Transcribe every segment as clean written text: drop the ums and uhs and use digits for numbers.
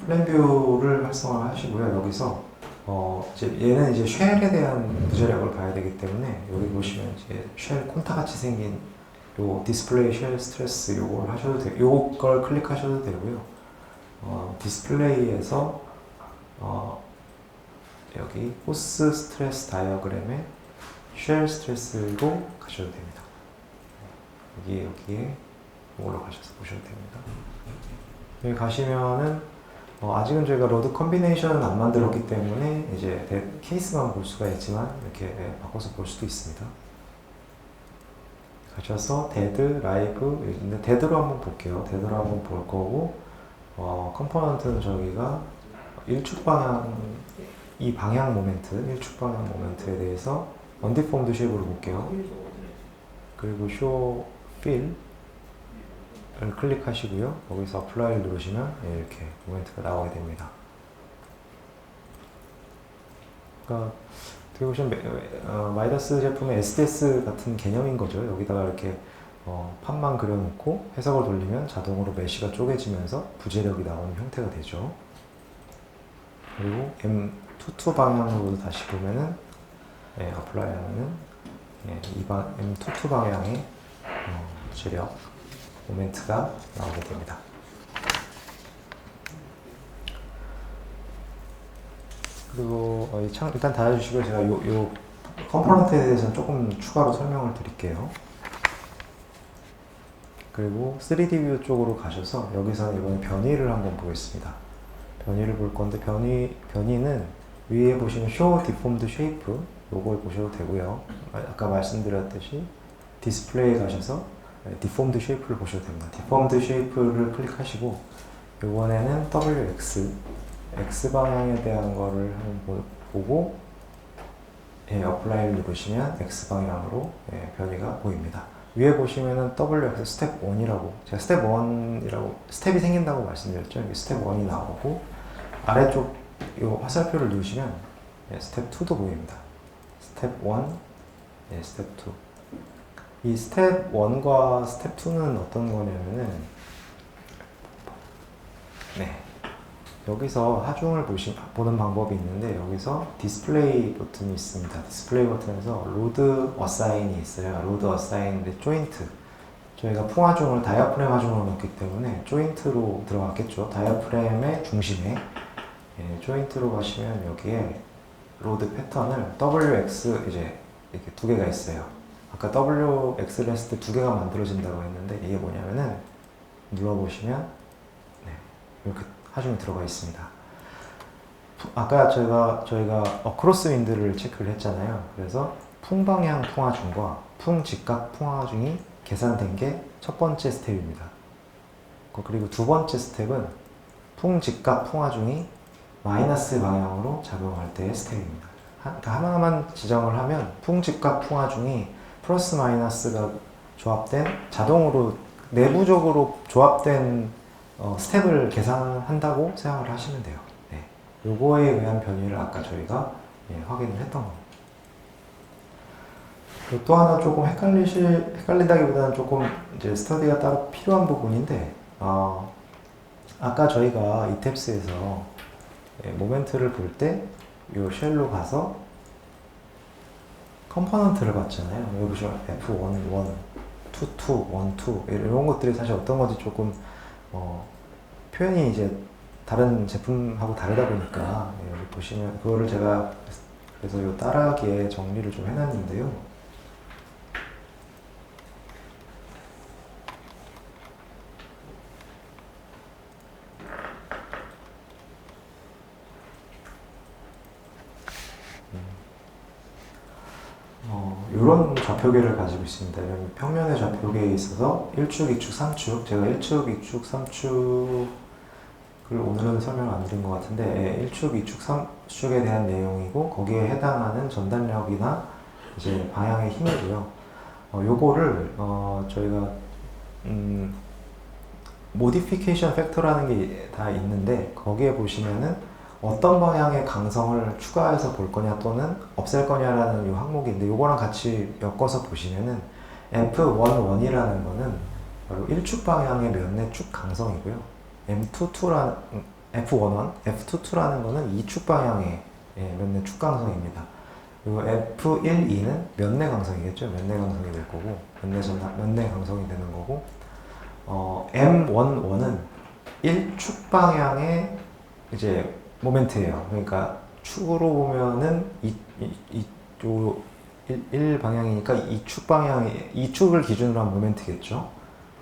플랜 뷰를 활성화하시고요. 여기서 이제 얘는 이제 쉘에 대한 부재력을 봐야 되기 때문에 여기 보시면 이제 쉘 콘타 같이 생긴 요 디스플레이 쉘 스트레스 요걸 하셔도 돼요. 요걸 클릭하셔도 되고요. 디스플레이에서 여기 호스 스트레스 다이어그램에 쉘 스트레스로 가셔도 됩니다. 여기에 이걸로 가셔서 보셔도 됩니다. 여기 가시면은 아직은 저희가 로드 컨비네이션은 안 만들었기 때문에 이제 케이스만 볼 수가 있지만 이렇게 바꿔서 볼 수도 있습니다. 가셔서 데드, 라이브, 데드로 한번 볼게요. 데드로 한번 볼 거고 컴포넌트는 저기가 일축 방향, 이 방향 모멘트, 일축 방향 모멘트에 대해서 언디폼드 쉐입으로 볼게요. 그리고 쇼 필 을 클릭하시고요. 여기서 어플라이를 누르시면 이렇게 모멘트가 나오게 됩니다. 그러니까 어떻게 보시면 마이더스 제품의 SDS 같은 개념인 거죠. 여기다가 이렇게 판만 그려놓고 해석을 돌리면 자동으로 메쉬가 쪼개지면서 부재력이 나오는 형태가 되죠. 그리고 M22 방향으로 다시 보면은 어플라이 하면은 M22 방향의 부재력 모멘트가 나오게 됩니다. 그리고 이 창 일단 닫아주시고 제가 요 컴포넌트에 대해서는 조금 추가로 설명을 드릴게요. 그리고 3D 뷰 쪽으로 가셔서 여기서는 이번에 변이를 한번 보겠습니다. 변이를 볼 건데 변이는 위에 보시는 Show Deformed Shape 요걸 보셔도 되고요. 아까 말씀드렸듯이 디스플레이에 가셔서 디폼드 쉐이프를 보셔도 됩니다. 디폼드 쉐이프를 클릭하시고 이번에는 WX X 방향에 대한 거를 한번 보고 어플라이를 누르시면 X 방향으로 변이가 보입니다. 위에 보시면은 WX 스텝 1이라고 제가 스텝 1이라고 스텝이 생긴다고 말씀드렸죠. 여기 스텝 1이 나오고 아래쪽 이 화살표를 누르시면 스텝 2도 보입니다. 스텝 1, 스텝 2. 이 스텝 1과 스텝 2는 어떤 거냐면은 여기서 하중을 보는 방법이 있는데 여기서 디스플레이 버튼이 있습니다. 디스플레이 버튼에서 로드 어사인이 있어요. 로드 어사인인데 조인트 저희가 풍하중을 다이아프램 하중으로 넣기 때문에 조인트로 들어갔겠죠. 다이아프램의 중심에 조인트로 가시면 여기에 로드 패턴을 WX 이제 이렇게 두 개가 있어요. 아까 WX를 했을 때 두 개가 만들어진다고 했는데 이게 뭐냐면은 눌러보시면 이렇게 하중이 들어가 있습니다. 아까 저희가 어크로스 윈드를 체크를 했잖아요. 그래서 풍방향 풍하중과 풍직각 풍하중이 계산된 게 첫 번째 스텝입니다. 그리고 두 번째 스텝은 풍직각 풍하중이 마이너스 방향으로 작용할 때의 스텝입니다. 그러니까 하나만 지정을 하면 풍직각 풍하중이 플러스 마이너스가 조합된 자동으로 내부적으로 조합된 스텝을 계산한다고 생각을 하시면 돼요. 요거에 의한 변이를 아까 저희가 확인을 했던 겁니다. 또 하나 조금 헷갈린다기보다는 조금 이제 스터디가 따로 필요한 부분인데 아까 저희가 이탭스에서 모멘트를 볼 때 요 쉘로 가서 컴포넌트를 봤잖아요. 여기 보시면 F11, 22, 12 이런 것들이 사실 어떤 건지 조금 표현이 이제 다른 제품하고 다르다 보니까 여기 보시면 그거를 제가 그래서 요 따라하기에 정리를 좀 해놨는데요. 이런 좌표계를 가지고 있습니다. 평면의 좌표계에 있어서 1축, 2축, 3축 제가 1축, 2축, 3축을 오늘은 설명 안 드린 것 같은데 1축, 2축, 3축에 대한 내용이고 거기에 해당하는 전달력이나 이제 방향의 힘이고요. 요거를 저희가 모디피케이션 팩터라는 게 다 있는데 거기에 보시면은 어떤 방향의 강성을 추가해서 볼 거냐 또는 없앨 거냐라는 이 항목이 있는데 요거랑 같이 엮어서 보시면은 F11이라는 거는 바로 1축 방향의 몇내 축 강성이고요. F11, F22라는 거는 이축 방향의 면내 축 강성입니다. 그리고 F12는 면내 강성이겠죠. 면내 강성이 될 거고, 면내 강성이 되는 거고, M11은 1축 방향의 이제 모멘트예요. 그러니까 축으로 보면은 이쪽 1 방향이니까 2축 방향이 2축을 기준으로 한 모멘트겠죠.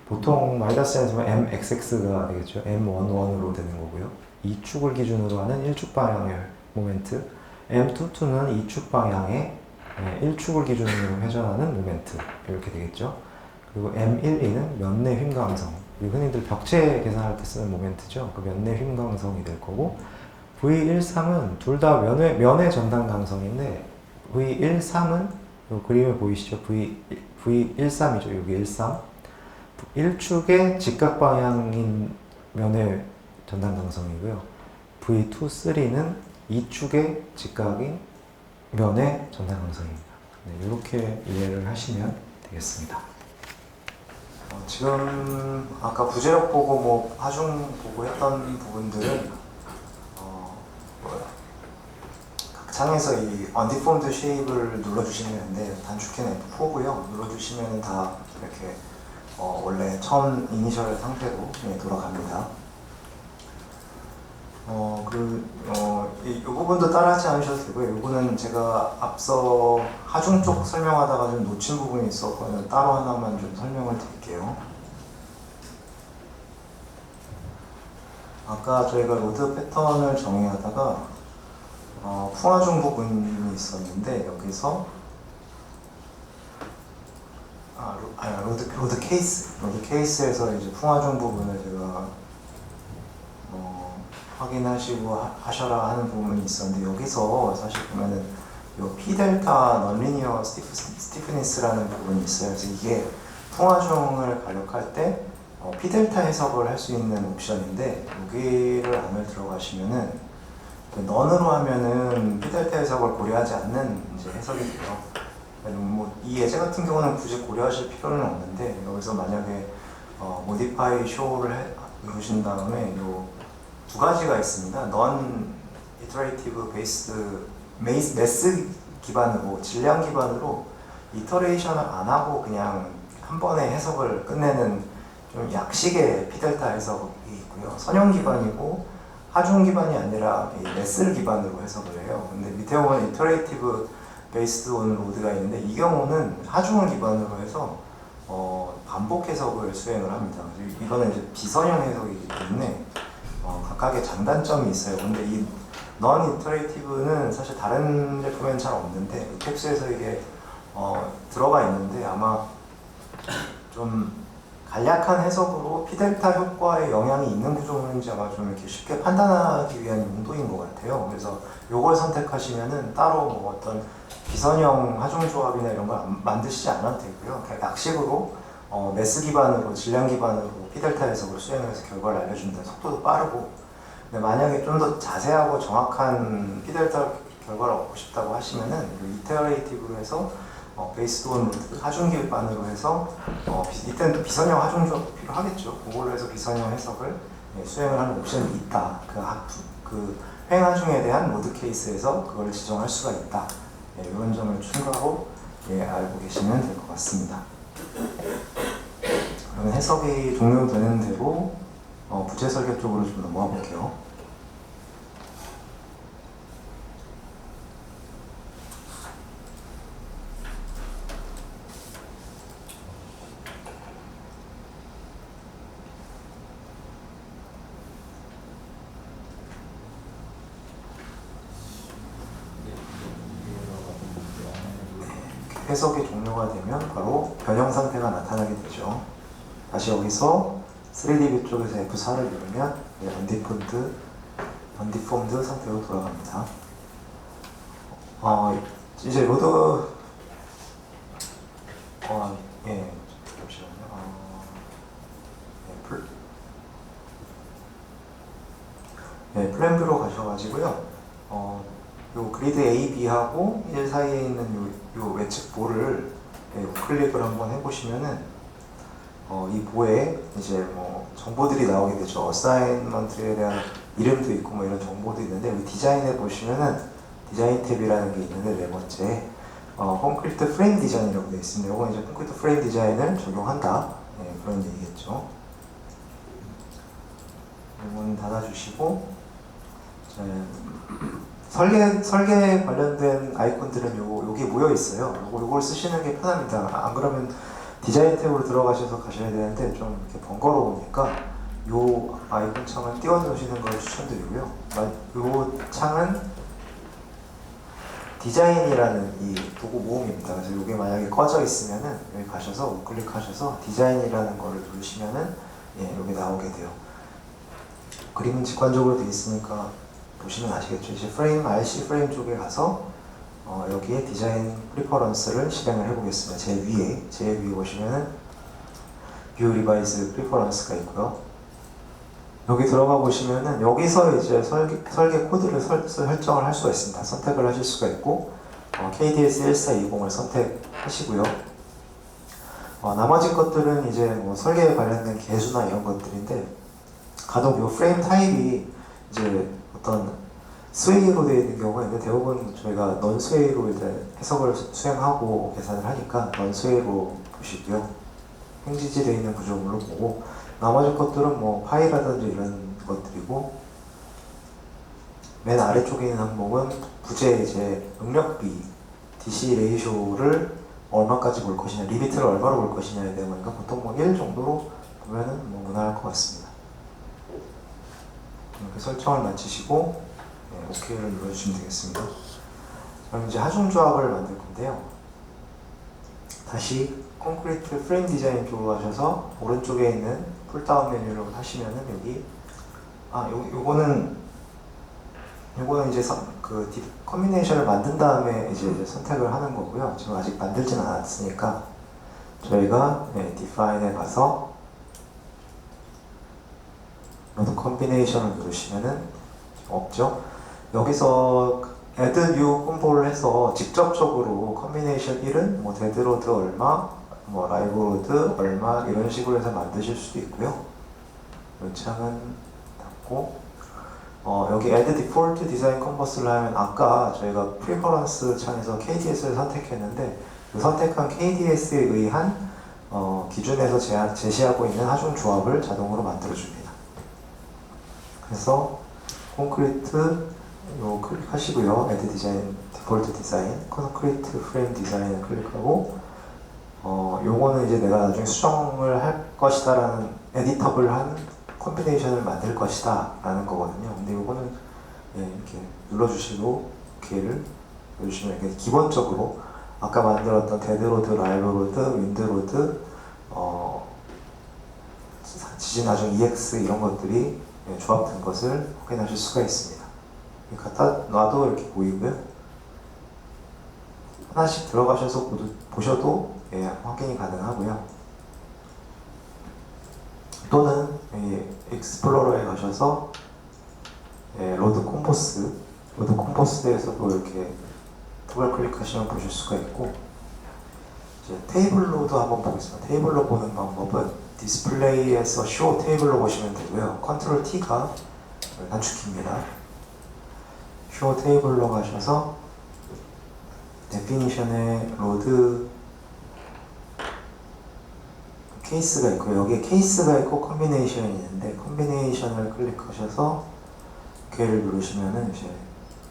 보통 마이너스에서 MXX가 되겠죠. M11으로 되는 거고요. 2축을 기준으로 하는 1축 방향의 모멘트. M22는 2축 방향의 1축을 기준으로 회전하는 모멘트. 이렇게 되겠죠. 그리고 M12는 면내 휨 강성. 흔히들 벽체 계산할 때 쓰는 모멘트죠. 그 면내 휨 강성이 될 거고, V13은 둘 다 면의 전단 강성인데, V13은 요 그림에 보이시죠? V13이죠. 여기 13. 1축의 직각 방향인 면의 전단 강성이고요. V23는 2축의 직각인 면의 전단 강성입니다. 네, 이렇게 이해를 하시면 되겠습니다. 지금 아까 부재력 보고 뭐 하중 보고 했던 부분들은 각 창에서 이 undeformed shape를 눌러주시면 되는데, 단축키는 F4고요. 눌러주시면 다 이렇게 원래 처음 이니셜 상태로 돌아갑니다. 이 부분도 따라하지 않으셔도 되고요. 이거는 제가 앞서 하중 쪽 설명하다가 좀 놓친 부분이 있었거든요. 따로 하나만 좀 설명을 드릴게요. 아까 저희가 로드 패턴을 정의하다가 풍하중 부분이 있었는데, 여기서 로드 케이스에서 이제 풍하중 부분을 제가 확인하시고 하셔라 하는 부분이 있었는데, 여기서 사실 보면은 요 P 델타 넌리니어 스티프니스라는 부분이 있어요. 그래서 이게 풍하중을 가력할 때 P 델타 해석을 할 수 있는 옵션인데, 여기를 안을 들어가시면은 넌으로 하면은 P 델타 해석을 고려하지 않는 이제 해석이 돼요. 이 예제 같은 경우는 굳이 고려하실 필요는 없는데, 여기서 만약에 modify show를 누르신 다음에 요 두 가지가 있습니다. non-iterative based mass 기반으로, 질량 기반으로 이터레이션을 안 하고 그냥 한 번에 해석을 끝내는 좀 약식의 P델타 해석이 있고요. 선형 기반이고 하중 기반이 아니라 매스 기반으로 해석을 해요. 근데 밑에 보면 iterative based on load가 있는데, 이 경우는 하중을 기반으로 해서 반복 해석을 수행을 합니다. 이거는 이제 비선형 해석이기 때문에 각각의 장단점이 있어요. 근데 이 non-iterative는 사실 다른 제품에는 잘 없는데, 캡스에서 이게 들어가 있는데, 아마 좀 간략한 해석으로 P델타 효과에 영향이 있는 구조물인지 아마 좀 이렇게 쉽게 판단하기 위한 용도인 것 같아요. 그래서 요걸 선택하시면은 따로 뭐 어떤 비선형 하중 조합이나 이런 걸 만드시지 않아도 되고요. 그냥 약식으로 매스 기반으로, 질량 기반으로 P델타 해석을 수행해서 결과를 알려준다. 속도도 빠르고. 근데 만약에 좀 더 자세하고 정확한 P델타 결과를 얻고 싶다고 하시면은 이테러레이티브로 해서 베이스드 온 하중 기반으로 해서 이때는 또 비선형 하중 조합 필요하겠죠. 그걸로 해서 비선형 해석을 수행을 하는 옵션이 있다. 그 횡하중에 대한 모드 케이스에서 그걸 지정할 수가 있다. 이런 점을 추가로 알고 계시면 될 것 같습니다. 그러면 해석이 종료되는 대로 부재 설계 쪽으로 좀 넘어가 볼게요. 해석이 종료가 되면 바로 변형 상태가 나타나게 되죠. 다시 여기서 3D 뷰 쪽에서 F4를 누르면 undeformed 상태로 돌아갑니다. 이제 로드 잠시만요. 플랜뷰로 가셔가지고요. 요 그리드 A, B하고 1 사이에 있는 요 외측 볼을 클릭을 한번 해보시면은 이 보에 이제 뭐 정보들이 나오게 되죠. 어사이먼트에 대한 이름도 있고 뭐 이런 정보도 있는데 여기 디자인에 보시면은 디자인 탭이라는 게 있는데 네 번째 콘크리트 프레임 디자인이라고 되어 있습니다. 이건 이제 콘크리트 프레임 디자인을 적용한다. 네, 그런 얘기겠죠. 이건 닫아주시고 자, 설계 관련된 아이콘들은 여기 모여 있어요. 요걸 쓰시는 게 편합니다. 안 그러면 디자인 탭으로 들어가셔서 가셔야 되는데 좀 이렇게 번거로우니까 요 아이콘 창을 띄워 놓으시는 걸 추천드리고요. 요 창은 디자인이라는 이 도구 모음입니다. 그래서 이게 만약에 꺼져 있으면은 여기 가셔서 우클릭하셔서 디자인이라는 거를 누르시면은 예, 여기 나오게 돼요. 그림은 직관적으로 되어 있으니까 보시면 아시겠죠. 이제 프레임, RC 프레임 쪽에 가서 여기에 디자인 프리퍼런스를 실행을 해보겠습니다. 제일 위에 보시면은 뷰 리바이즈 프리퍼런스가 있고요. 여기 들어가 보시면은 여기서 이제 설계 코드를 설정을 할 수가 있습니다. 선택을 하실 수가 있고 KDS 1420을 선택하시고요. 나머지 것들은 이제 뭐 설계에 관련된 개수나 이런 것들인데 간혹 이 프레임 타입이 이제 어떤 스웨이로 되어 있는 경우가 있는데 대부분 저희가 넌 스웨이로 이제 해석을 수행하고 계산을 하니까 넌 스웨이로 보시고요. 행지지 되어 있는 구조물로 보고 나머지 것들은 뭐 파이라든지 이런 것들이고 맨 아래쪽에 있는 항목은 부재 이제 응력비 DC 레이쇼를 얼마까지 볼 것이냐, 리미트를 얼마로 볼 것이냐에 대한 거니까 보통 뭐 1 정도로 보면은 뭐 무난할 것 같습니다. 이렇게 설정을 마치시고 네, OK를 눌러주시면 되겠습니다. 그럼 이제 하중 조합을 만들 건데요. 다시 콘크리트 프레임 디자인 쪽으로 가셔서 오른쪽에 있는 풀다운 메뉴를 하시면은 여기 요거는 이제 그 컨비네이션을 만든 다음에 이제 선택을 하는 거고요. 지금 아직 만들진 않았으니까 저희가 디파인에 가서 로드 컨비네이션을 누르시면은 없죠. 여기서 add new compo를 해서 직접적으로 컨비네이션 1은 뭐 데드로드 얼마, 뭐 라이브로드 얼마 이런 식으로 해서 만드실 수도 있고요. 이 창은 닫고 여기 add default design canvas를 하면 아까 저희가 preference 창에서 KDS를 선택했는데 그 선택한 KDS에 의한 기준에서 제시하고 있는 하중 조합을 자동으로 만들어줍니다. 그래서 콘크리트 클릭하시고요. add design, default design, 콘크리트 프레임 디자인을 클릭하고 요거는 이제 내가 나중에 수정을 할 것이다 라는 에디터블 한 콤비네이션을 만들 것이다 라는 거거든요. 근데 요거는 이렇게 눌러주시고 OK를 눌러주시면 이렇게 기본적으로 아까 만들었던 데드로드, 라이브로드, 윈드로드, 지진 하중 EX 이런 것들이 조합된 것을 확인하실 수가 있습니다. 갖다 놔도 이렇게 보이고요. 하나씩 들어가셔서 보셔도 확인이 가능하고요. 또는 익스플로러에 가셔서 로드 콤포스에서도 이렇게 더블 클릭하시면 보실 수가 있고 이제 테이블로도 한번 보겠습니다. 테이블로 보는 방법은 디스플레이에서 쇼 테이블로 보시면 되고요. 컨트롤 T가 단축키입니다. 쇼 테이블로 가셔서 데피니션에 로드 케이스가 있고 여기에 케이스가 있고 컨비네이션이 있는데 컨비네이션을 클릭하셔서 OK를 누르시면은 이제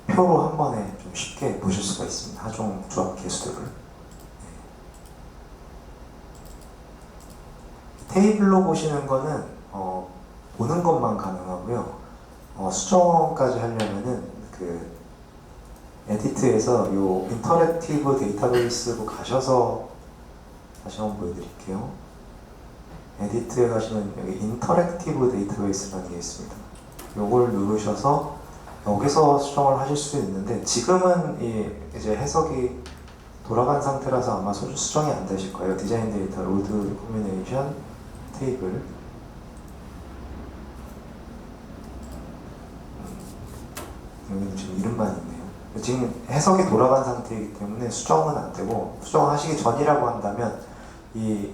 표로 한 번에 좀 쉽게 보실 수가 있습니다. 하중 조합 개수들을. 테이블로 보시는 거는 보는 것만 가능하고요. 수정까지 하려면은 그 에디트에서 요 인터랙티브 데이터베이스로 가셔서 다시 한번 보여드릴게요. 에디트에 가시면 여기 인터랙티브 데이터베이스라는 게 있습니다. 요걸 누르셔서 여기서 수정을 하실 수 있는데 지금은 이제 해석이 돌아간 상태라서 아마 수정이 안 되실 거예요. 디자인 데이터 로드 콤비네이션 테이블 여기는 지금 이름만 있네요. 지금 해석이 돌아간 상태이기 때문에 수정은 안 되고 수정하시기 전이라고 한다면 이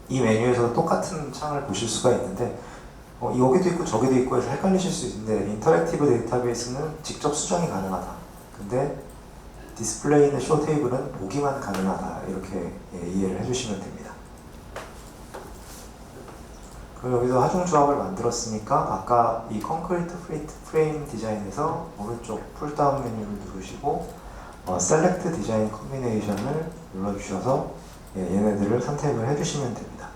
이 메뉴에서 똑같은 창을 보실 수가 있는데 여기도 있고 저기도 있고 해서 헷갈리실 수 있는데 인터랙티브 데이터베이스는 직접 수정이 가능하다. 근데 디스플레이는 쇼 테이블은 보기만 가능하다. 이렇게 이해를 해주시면 됩니다. 그럼 여기서 하중 조합을 만들었으니까 아까 이 콘크리트 프레임 디자인에서 오른쪽 풀다운 메뉴를 누르시고 셀렉트 디자인 컨비네이션을 눌러주셔서 얘네들을 선택을 해주시면 됩니다.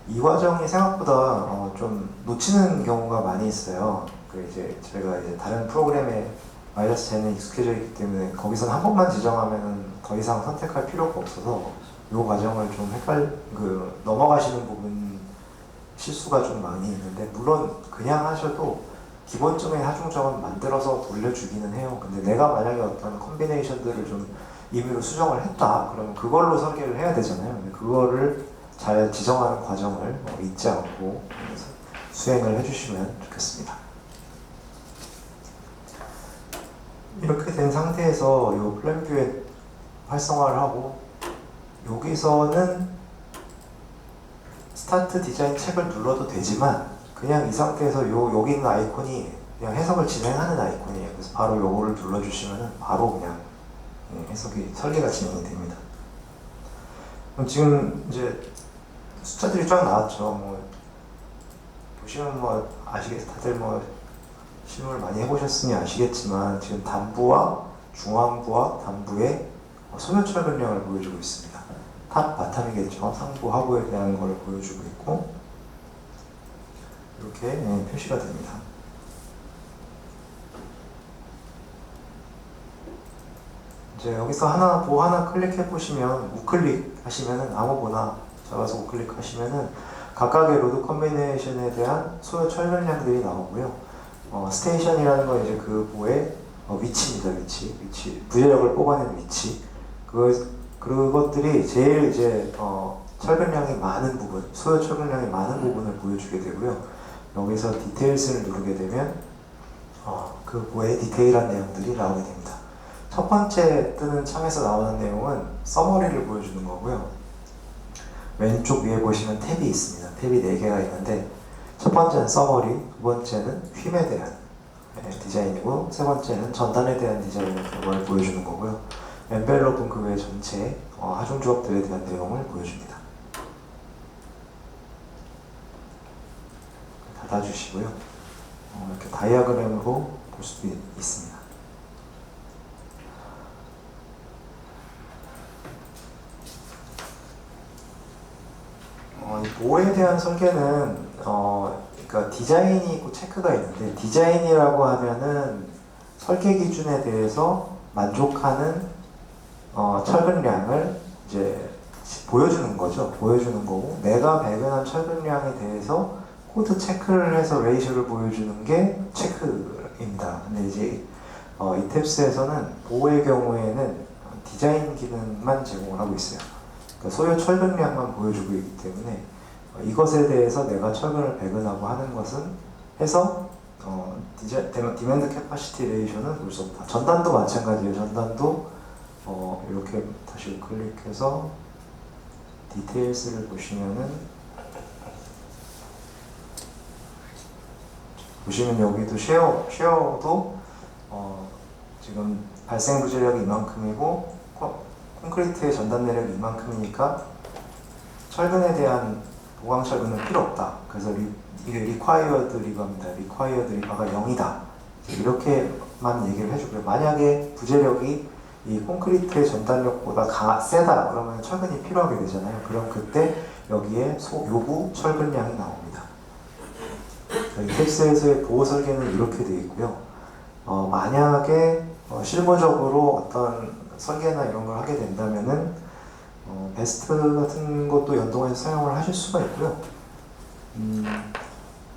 이 과정이 생각보다 좀 놓치는 경우가 많이 있어요. 이제 제가 이제 다른 프로그램에 마이너스10에 익숙해져 있기 때문에 거기서는 한 번만 지정하면 더 이상 선택할 필요가 없어서 이 과정을 좀 넘어가시는 부분 실수가 좀 많이 있는데, 물론 그냥 하셔도 기본적인 하중점은 만들어서 돌려주기는 해요. 근데 내가 만약에 어떤 컨비네이션들을 좀 임의로 수정을 했다 그러면 그걸로 설계를 해야 되잖아요. 근데 그거를 잘 지정하는 과정을 잊지 않고 수행을 해주시면 좋겠습니다. 이렇게 된 상태에서 이 플랜뷰에 활성화를 하고, 여기서는 스타트 디자인 책을 눌러도 되지만 그냥 이 상태에서 여기 있는 아이콘이 그냥 해석을 진행하는 아이콘이에요. 그래서 바로 요거를 눌러주시면 바로 그냥 설계가 진행이 됩니다. 그럼 지금 이제 숫자들이 쫙 나왔죠. 보시면 다들 실무를 많이 해보셨으니 아시겠지만 지금 단부와 중앙부와 단부의 소요 철근량을 보여주고 있습니다. 탑, 바텀이겠죠. 상부, 하부에 대한 걸 보여주고 있고 이렇게 표시가 됩니다. 이제 여기서 보 하나 클릭해 보시면 우클릭 하시면은 아무거나 잡아서 우클릭 하시면은 각각의 로드 컨비네이션에 대한 소요 철근량들이 나오고요. 스테이션이라는 건 이제 그 보의 위치입니다. 위치. 부재력을 뽑아낸 위치. 그것들이 제일 이제 철근량이 많은 부분, 소요 철근량이 많은 부분을 보여주게 되고요. 여기서 디테일스를 누르게 되면 그 보의 디테일한 내용들이 나오게 됩니다. 첫 번째 뜨는 창에서 나오는 내용은 서머리를 보여주는 거고요. 왼쪽 위에 보시면 탭이 있습니다. 탭이 4개가 있는데 첫 번째는 서머리, 두 번째는 휨에 대한 디자인이고 세 번째는 전단에 대한 디자인을 보여주는 거고요. 엔벨롭은 그 외 전체 하중 조합들에 대한 내용을 보여줍니다. 닫아주시고요. 이렇게 다이아그램으로 볼 수도 있습니다. 이 보호에 대한 설계는 그러니까 디자인이 있고 체크가 있는데, 디자인이라고 하면은 설계 기준에 대해서 만족하는 철근량을 이제 보여주는 거죠. 보여주는 거고, 내가 배분한 철근량에 대해서 코드 체크를 해서 레이쇼를 보여주는 게 체크입니다. 근데 이제 이탭스에서는 보호의 경우에는 디자인 기능만 제공을 하고 있어요. 그러니까 소요 철근량만 보여주고 있기 때문에 이것에 대해서 내가 철근을 배분하고 하는 것은 해서 디맨드 캐파시티 레이쇼는 볼 수 없다. 전단도 마찬가지예요. 전단도 이렇게 다시 클릭해서 디테일스를 보시면은 여기도 쉐어도 지금 발생 부재력이 이만큼이고 콘크리트의 전단 내력이 이만큼이니까 철근에 대한 보강 철근은 필요 없다. 그래서 이게 required이라고 합니다. required 바가 0이다. 이렇게만 얘기를 해주고요. 만약에 부재력이 이 콘크리트의 전단력보다 세다 그러면 철근이 필요하게 되잖아요. 그럼 그때 여기에 요구 철근량이 나옵니다. 이탭스에서의 보호 설계는 이렇게 되어 있고요. 만약에 실무적으로 어떤 설계나 이런 걸 하게 된다면은 베스트 같은 것도 연동해서 사용을 하실 수가 있고요.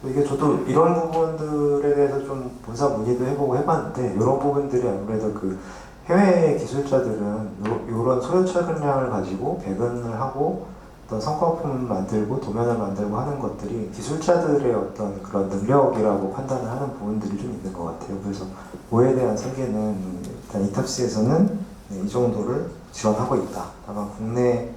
이게 저도 이런 부분들에 대해서 좀 본사 문의도 해보고 해봤는데, 이런 부분들이 아무래도 그 해외 기술자들은 이런 소요 철근량을 가지고 배분을 하고 어떤 성과품을 만들고 도면을 만들고 하는 것들이 기술자들의 어떤 그런 능력이라고 판단을 하는 부분들이 좀 있는 것 같아요. 그래서 보호에 대한 설계는 일단 이탑스에서는 이 정도를 지원하고 있다. 다만 국내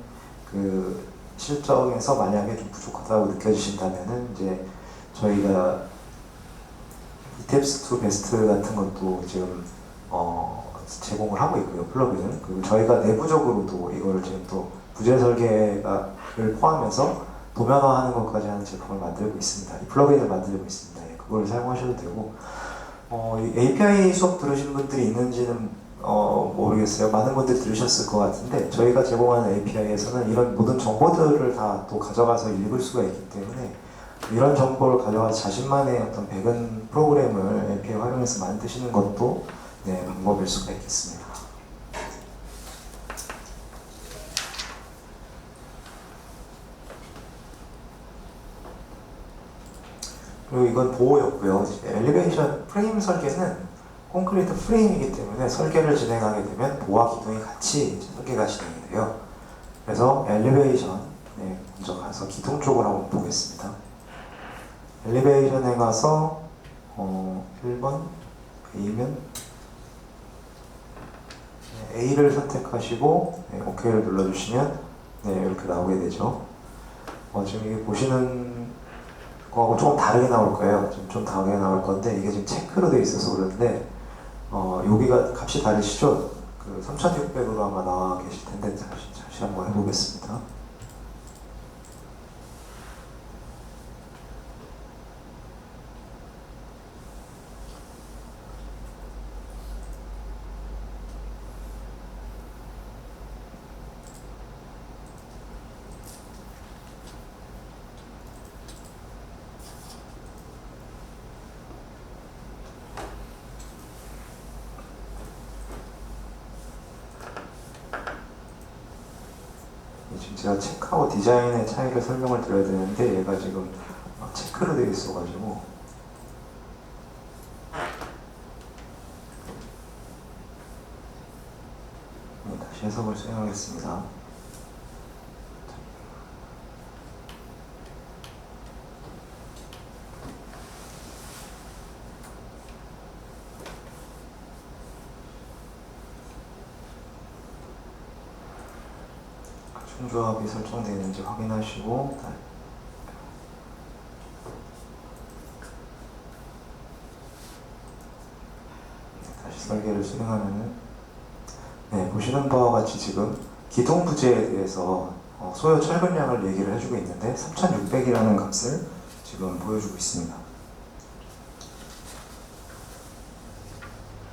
그 실정에서 만약에 좀 부족하다고 느껴지신다면은 이제 저희가 이탭스2 베스트 같은 것도 지금 제공을 하고 있고요, 플러그인. 그리고 저희가 내부적으로도 이거를 지금 또 부재 설계를 포함해서 도면화하는 것까지 하는 제품을 만들고 있습니다. 이 플러그인을 만들고 있습니다. 예, 그걸 사용하셔도 되고, 이 API 수업 들으신 분들이 있는지는 모르겠어요. 많은 분들이 들으셨을 것 같은데, 저희가 제공하는 API에서는 이런 모든 정보들을 다 또 가져가서 읽을 수가 있기 때문에 이런 정보를 가져가서 자신만의 어떤 백은 프로그램을 API 활용해서 만드시는 것도 네, 방법일 수가 있겠습니다. 그리고 이건 보호였고요. 엘리베이션 프레임 설계는 콘크리트 프레임이기 때문에 설계를 진행하게 되면 보호와 기둥이 같이 설계가 진행이 돼요. 그래서 엘리베이션 먼저 가서 기둥 쪽을 한번 보겠습니다. 엘리베이션에 가서 1번 A면 A를 선택하시고 OK를 눌러주시면 이렇게 나오게 되죠. 지금 이게 보시는 거하고 조금 다르게 나올 거예요. 좀 다르게 나올 건데 이게 지금 체크로 되어 있어서 그런데 여기가 값이 다르시죠? 그 3600으로 아마 나와 계실 텐데 다시 한번 해보겠습니다. 지금 제가 체크하고 디자인의 차이를 설명을 드려야 되는데 얘가 지금 체크로 되어 있어가지고 다시 해석을 수행하겠습니다. 중조합이 설정되어 있는지 확인하시고 다시 설계를 수행하면은 보시는 바와 같이 지금 기둥 부재에 대해서 소요 철근량을 얘기를 해주고 있는데 3600이라는 값을 지금 보여주고 있습니다.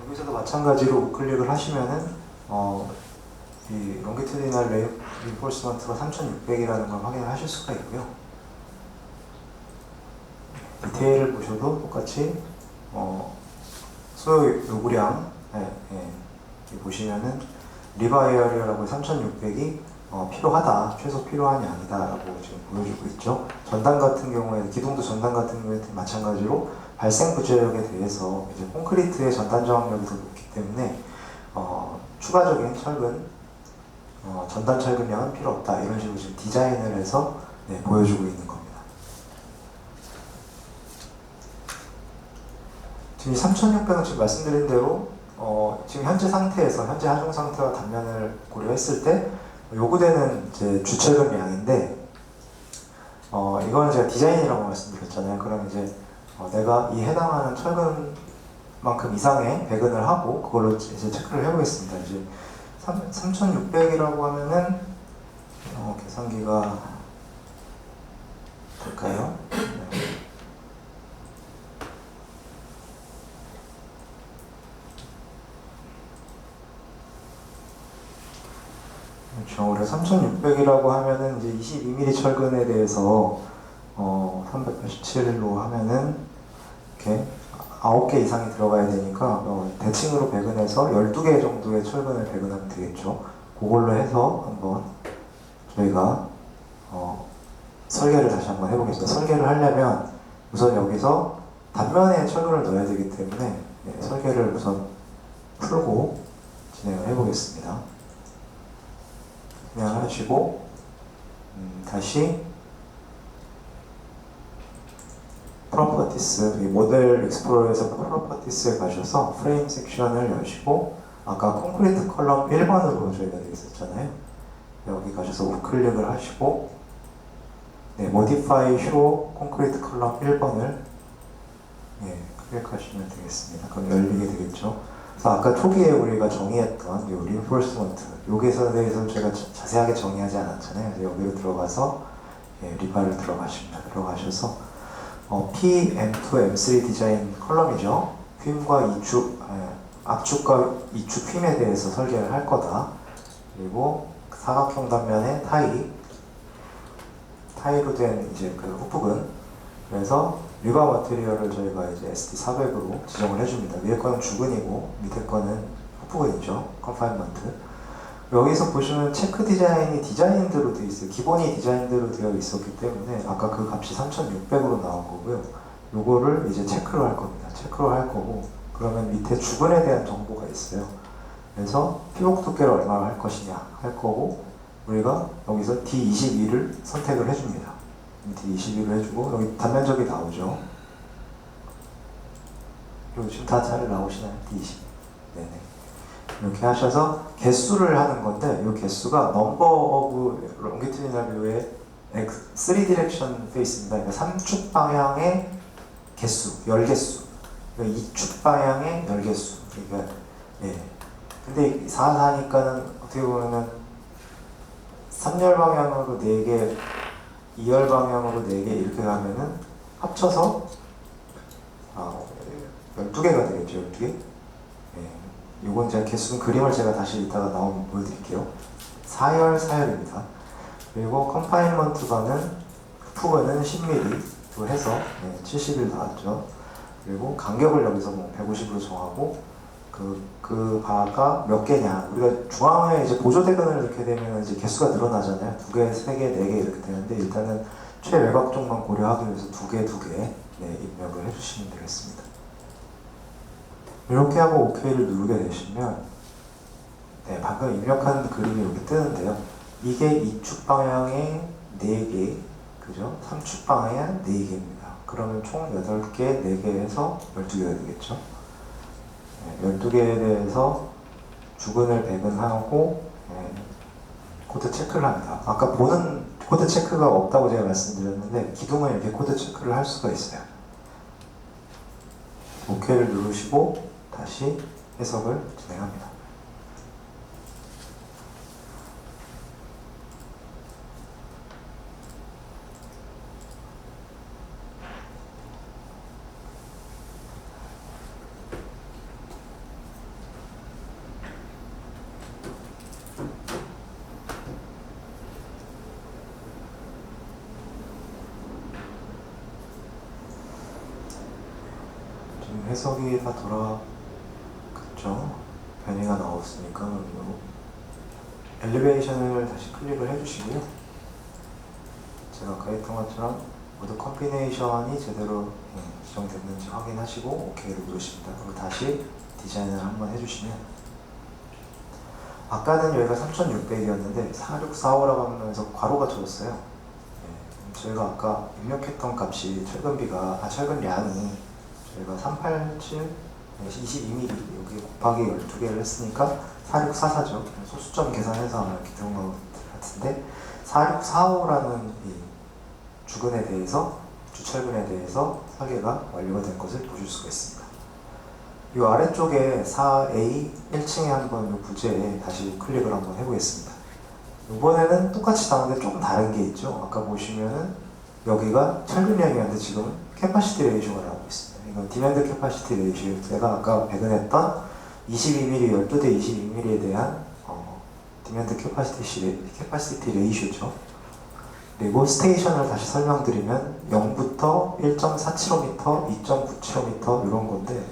여기서도 마찬가지로 우클릭을 하시면은 이 롱기튜디널 리인포스먼트가 3600이라는 걸 확인을 하실 수가 있고요. 디테일을 보셔도 똑같이 소요 요구량 보시면은 리바이어리어라고 3600이 필요하다, 최소 필요한 양이다라고 지금 보여주고 있죠. 전단 같은 경우에 기둥도 전단 같은 경우에 마찬가지로 발생 부재력에 대해서 이제 콘크리트의 전단 저항력이 더 높기 때문에 추가적인 철근 전단 철근량은 필요 없다, 이런 식으로 지금 디자인을 해서 보여주고 있는 겁니다. 지금 3600은 지금 말씀드린 대로 지금 현재 상태에서 현재 하중 상태와 단면을 고려했을 때 요구되는 이제 주철근량인데 이거는 제가 디자인이라고 말씀드렸잖아요. 그럼 이제 내가 이 해당하는 철근만큼 이상의 배근을 하고 그걸로 이제 체크를 해보겠습니다. 이제 3600이라고 하면은 계산기가 될까요? 그렇죠. 우리가 3600이라고 하면은 이제 22mm 철근에 대해서 387로 하면은 이렇게 9개 이상이 들어가야 되니까 대칭으로 배근해서 12개 정도의 철근을 배근하면 되겠죠. 그걸로 해서 한번 저희가 설계를 다시 한번 해보겠습니다. 설계를 하려면 우선 여기서 단면에 철근을 넣어야 되기 때문에 설계를 우선 풀고 진행을 해보겠습니다. 그냥 하시고 다시 프로퍼티스, 모델 익스플로러에서 프로퍼티스에 가셔서 프레임 섹션을 여시고 아까 콘크리트 컬럼 1번으로 저희가 되어 있었잖아요. 여기 가셔서 우클릭을 하시고 네, Modify Show Concrete Column 1번을 클릭하시면 되겠습니다. 그럼 열리게 되겠죠. 그래서 아까 초기에 우리가 정의했던 이 reinforcement, 여기서 대해서 제가 자세하게 정의하지 않았잖아요. 그래서 여기로 들어가서 리바를 들어가셔서 PM2, M3 디자인 컬럼이죠. 휨과 이축, 압축과 이축 휨에 대해서 설계를 할 거다. 그리고 사각형 단면에 타이로 된 이제 그 후폭은, 그래서 리바 머티리얼을 저희가 이제 SD400으로 지정을 해줍니다. 위에 거는 주근이고 밑에 거는 후폭은이죠. 컨파인먼트. 여기서 보시면 체크 디자인이 디자인대로 되어 있어요. 기본이 디자인대로 되어 있었기 때문에 아까 그 값이 3600으로 나온 거고요. 요거를 이제 체크로 할 겁니다. 체크로 할 거고, 그러면 밑에 주근에 대한 정보가 있어요. 그래서 피복 두께를 얼마나 할 것이냐 할 거고, 우리가 여기서 D22를 선택을 해줍니다. D22를 해주고, 여기 단면적이 나오죠. 그리고 지금 다 잘 나오시나요? D20. 네네. 이렇게 하셔서 개수를 하는 건데, 이 개수가 number of longitudinal view의 3 direction face입니다. 그러니까 3축 방향의 개수, 열개수. 그러니까 2축 방향의 열개수. 그러니까 근데 4니까는 어떻게 보면은 3열 방향으로 4개, 2열 방향으로 4개 이렇게 가면은 합쳐서 12개가 되겠죠. 12개. 요건 제가 개수는 그림을 제가 다시 이따가 나오면 보여드릴게요. 4열입니다. 그리고 컨파인먼트 바는 푸어는 10mm로 해서 70일 나왔죠. 그리고 간격을 여기서 150으로 정하고, 그 바가 몇 개냐. 우리가 중앙에 이제 보조대근을 넣게 되면 이제 개수가 늘어나잖아요. 2개, 3개, 4개 이렇게 되는데, 일단은 최외곽 쪽만 고려하기 위해서 2개 입력을 해주시면 되겠습니다. 이렇게 하고 OK를 누르게 되시면, 방금 입력한 그림이 이렇게 뜨는데요. 이게 2축 방향의 4개, 그죠? 3축 방향의 4개입니다. 그러면 총 8개, 4개 해서 12개가 되겠죠. 12개에 대해서 주근을 배근하고 코드 체크를 합니다. 아까 보는 코드 체크가 없다고 제가 말씀드렸는데, 기둥은 이렇게 코드 체크를 할 수가 있어요. OK를 누르시고 다시 해석을 진행합니다. 해석이 다 돌아갔죠. 변이가 나왔으니까 엘리베이션을 다시 클릭을 해주시고요. 제가 아까 했던 것처럼 모두 컴비네이션이 제대로 지정됐는지 확인하시고 OK를 누르십니다. 그리고 다시 디자인을 한번 해주시면, 아까는 여기가 3600이었는데 4645라고 하면서 괄호가 쳐졌어요. 저희가 아까 입력했던 값이 철근량이 저희가 387, 22mm 여기 곱하기 12개를 했으니까 4644죠. 소수점 계산해서 아마 이렇게 들어온 것 같은데, 4645라는 이 주근에 대해서, 주철근에 대해서 설계가 완료가 된 것을 보실 수가 있습니다. 이 아래쪽에 4A 1층에 한번 이 부재에 다시 클릭을 한번 해보겠습니다. 이번에는 똑같이 나오는데 조금 다른 게 있죠. 아까 보시면은 여기가 철근량이었는데 지금은 캐파시티 레이쇼가 나오고 있습니다. 이건 디맨드 캐파시티 레이쇼, 제가 아까 배근했던 22mm, 12대 22mm에 대한 디맨드 캐파시티 레이쇼죠. 그리고 스테이션을 다시 설명드리면 0부터 1.475m, 2.975m 이런 건데,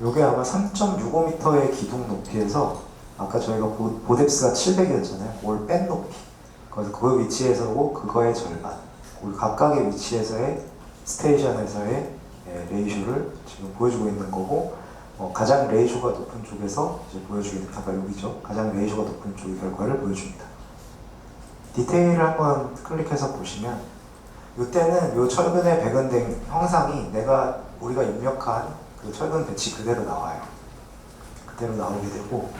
이게 아마 3.65m의 기둥 높이에서 아까 저희가 보뎁스가 700이었잖아요. 그걸 뺀 높이. 그래서 그 위치에서고 그거의 절반. 그 각각의 위치에서의 스테이션에서의 레이쇼를 지금 보여주고 있는 거고, 가장 레이쇼가 높은 쪽에서 이제 보여주게 아까 여기죠. 가장 레이쇼가 높은 쪽의 결과를 보여줍니다. 디테일을 한번 클릭해서 보시면, 이때는 이 철근의 배근된 형상이 우리가 입력한 그 철근 배치 그대로 나와요. 그대로 나오게 되고,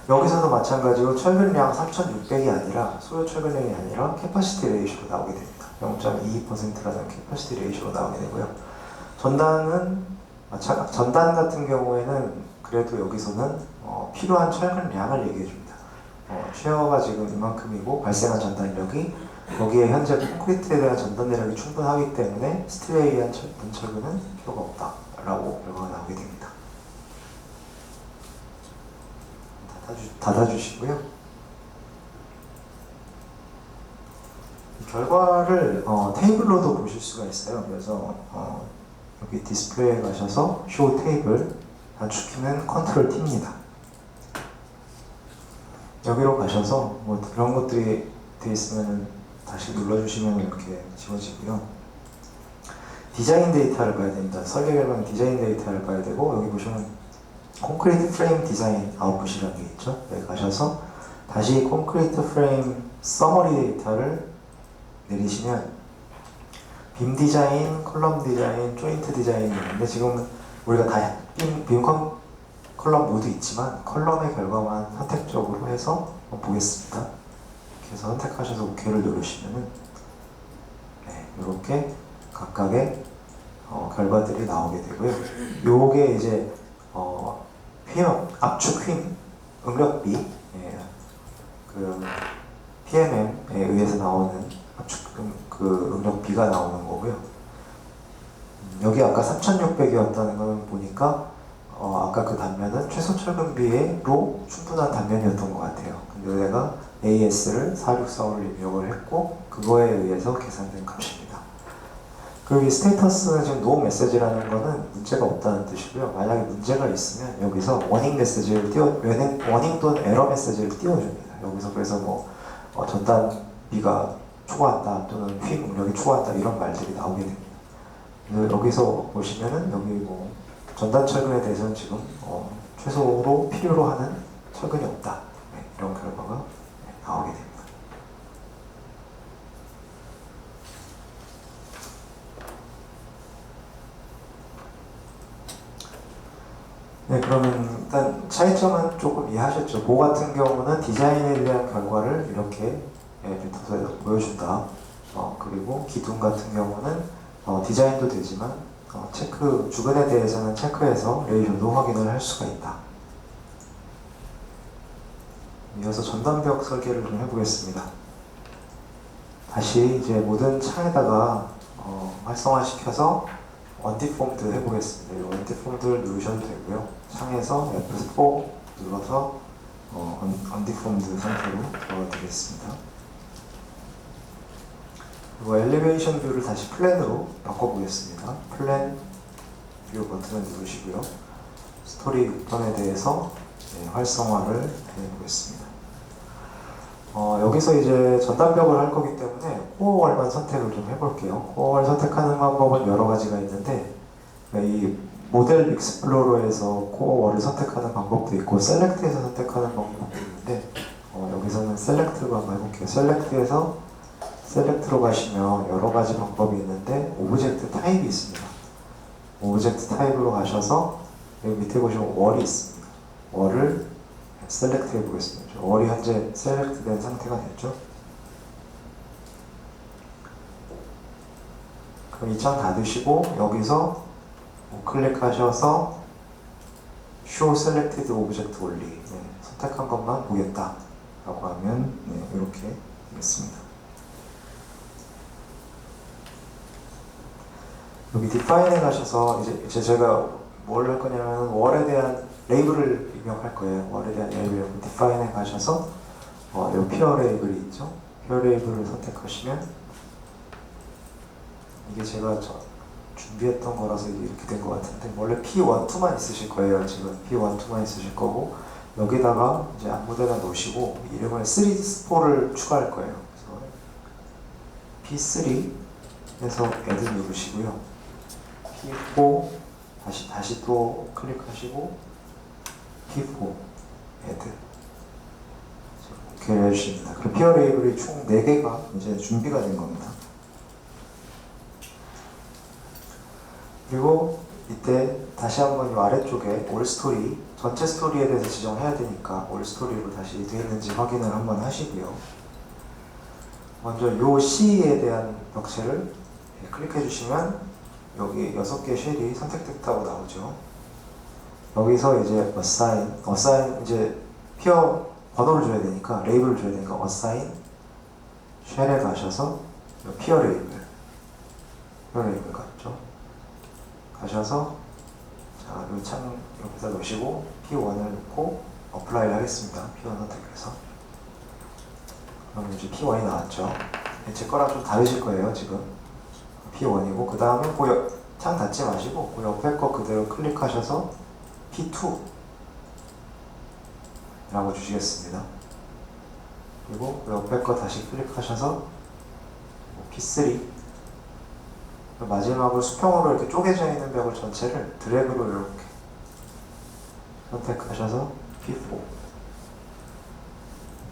여기서도 마찬가지로 철근량 3600이 아니라 소요 철근량이 아니라 캐파시티 레이쇼로 나오게 됩니다. 0.22%라는 캐퍼시티 레이쇼가 나오게 되고요. 전단 같은 경우에는 그래도 여기서는 필요한 철근량을 얘기해 줍니다. 쉐어가 지금 이만큼이고 발생한 전단력이 거기에 현재 콘크리트에 대한 전단내력이 충분하기 때문에 스틸에 의한 분철근은 필요가 없다라고 결과가 나오게 됩니다. 닫아주시고요. 이 결과를 테이블로도 보실 수가 있어요. 그래서 여기 디스플레이에 가셔서 쇼 테이블, 단축키는 컨트롤 T입니다. 여기로 가셔서 뭐 그런 것들이 되어 있으면 다시 눌러주시면 이렇게 지워지고요. 디자인 데이터를 봐야 됩니다. 설계 결과는 디자인 데이터를 봐야 되고, 여기 보시면 콘크리트 프레임 디자인 아웃풋이라는 게 있죠. 여기 가셔서 다시 콘크리트 프레임 서머리 데이터를 내리시면 빔 디자인, 컬럼 디자인, 조인트 디자인이 있는데, 지금 우리가 다 빔 컬럼 모두 있지만 컬럼의 결과만 선택적으로 해서 보겠습니다. 이렇게 해서 선택하셔서 OK를 누르시면은 이렇게 각각의 결과들이 나오게 되고요. 요게 이제 압축 휨 응력비, 그 PMM에 의해서 나오는 압축 응력비가 나오는 거고요. 여기 아까 3,600이었다는 걸 보니까 아까 그 단면은 최소 철근비로 충분한 단면이었던 것 같아요. 근데 내가 AS를 4645를 입력을 했고 그거에 의해서 계산된 값입니다. 그리고 이 스테이터스는 지금 노 메시지라는 거는 문제가 없다는 뜻이고요. 만약에 문제가 있으면 여기서 워닝 메시지를 워닝 또는 에러 메시지를 띄워줍니다. 여기서 그래서 뭐 전단비가 초과한다 또는 휨 응력이 초과한다 이런 말들이 나오게 됩니다. 여기서 보시면은 여기 뭐 전단 철근에 대해서는 지금 최소로 필요로 하는 철근이 없다. 이런 결과가 나오게 됩니다. 네, 그러면 일단 차이점은 조금 이해하셨죠? 그 같은 경우는 디자인에 대한 결과를 이렇게 뱉어서 보여준다. 그리고 기둥 같은 경우는 디자인도 되지만 주근에 대해서는 체크해서 레이저도 확인을 할 수가 있다. 이어서 전단벽 설계를 좀 해보겠습니다. 다시 이제 모든 창에다가 활성화시켜서 언디폼드 해보겠습니다. 이 언디폼드를 누르셔도 되고요. 창에서 F4 눌러서 언디폼드 상태로 넣어드리겠습니다. 그리고 엘리베이션 뷰를 다시 플랜으로 바꿔보겠습니다. 플랜 뷰 버튼을 누르시고요. 스토리 6번에 대해서 활성화를 해보겠습니다. 여기서 이제 전단벽을 할 거기 때문에 코어월만 선택을 좀 해볼게요. 코어월 선택하는 방법은 여러 가지가 있는데, 이 모델 익스플로러에서 코어월을 선택하는 방법도 있고 셀렉트에서 선택하는 방법도 있는데, 여기서는 셀렉트로 한번 해볼게요. 셀렉트로 가시면 여러 가지 방법이 있는데 오브젝트 타입이 있습니다. 오브젝트 타입으로 가셔서 여기 밑에 보시면 월이 있습니다. 월을 셀렉트 해보겠습니다. 월이 현재 셀렉트 된 상태가 됐죠. 그럼 이 창 닫으시고 여기서 클릭하셔서 Show Selected Object Only, 선택한 것만 보겠다 라고 하면 이렇게 되겠습니다. 여기 Define에 가셔서 이제 제가 뭘 할 거냐면 월에 대한 레이블을 입력할 거예요. 월에 대한 레이블 Define에 가셔서 이 피어 레이블이 있죠. 피어 레이블을 선택하시면 이게 제가 준비했던 거라서 이렇게 된 것 같은데 원래 P12만 있으실 거예요. 지금 P12만 있으실 거고 여기다가 이제 아무데나 놓으시고 이름을 3-4를 추가할 거예요. 그래서 P3에서 add 누르시고요. P4 다시 또 클릭하시고 P4 add 이렇게 해주십니다. 그리고 피어 레이블이 총 4개가 이제 준비가 된 겁니다. 그리고 이때 다시 한번 이 아래쪽에 올 스토리 전체 스토리에 대해서 지정해야 되니까 올 스토리로 다시 되어 있는지 확인을 한번 하시고요. 먼저 요 C에 대한 벽체를 클릭해 주시면 여기 6개의 쉘이 선택됐다고 나오죠. 여기서 이제 assign 이제 피어 번호를 줘야 되니까, 레이블을 줘야 되니까 assign 쉘에 가셔서 피어 레이블 같죠? 가셔서 자, 이 창 여기다 놓으시고 P1을 놓고 어플라이를 하겠습니다. P1 선택해서. 그럼 이제 P1이 나왔죠. 제 거랑 좀 다르실 거예요, 지금. P1이고, 그 다음에 창 닫지 마시고 그 옆에 거 그대로 클릭하셔서 P2 라고 주시겠습니다. 그리고 그 옆에 거 다시 클릭하셔서 P3, 마지막으로 수평으로 이렇게 쪼개져 있는 벽을 전체를 드래그로 이렇게 선택하셔서 P4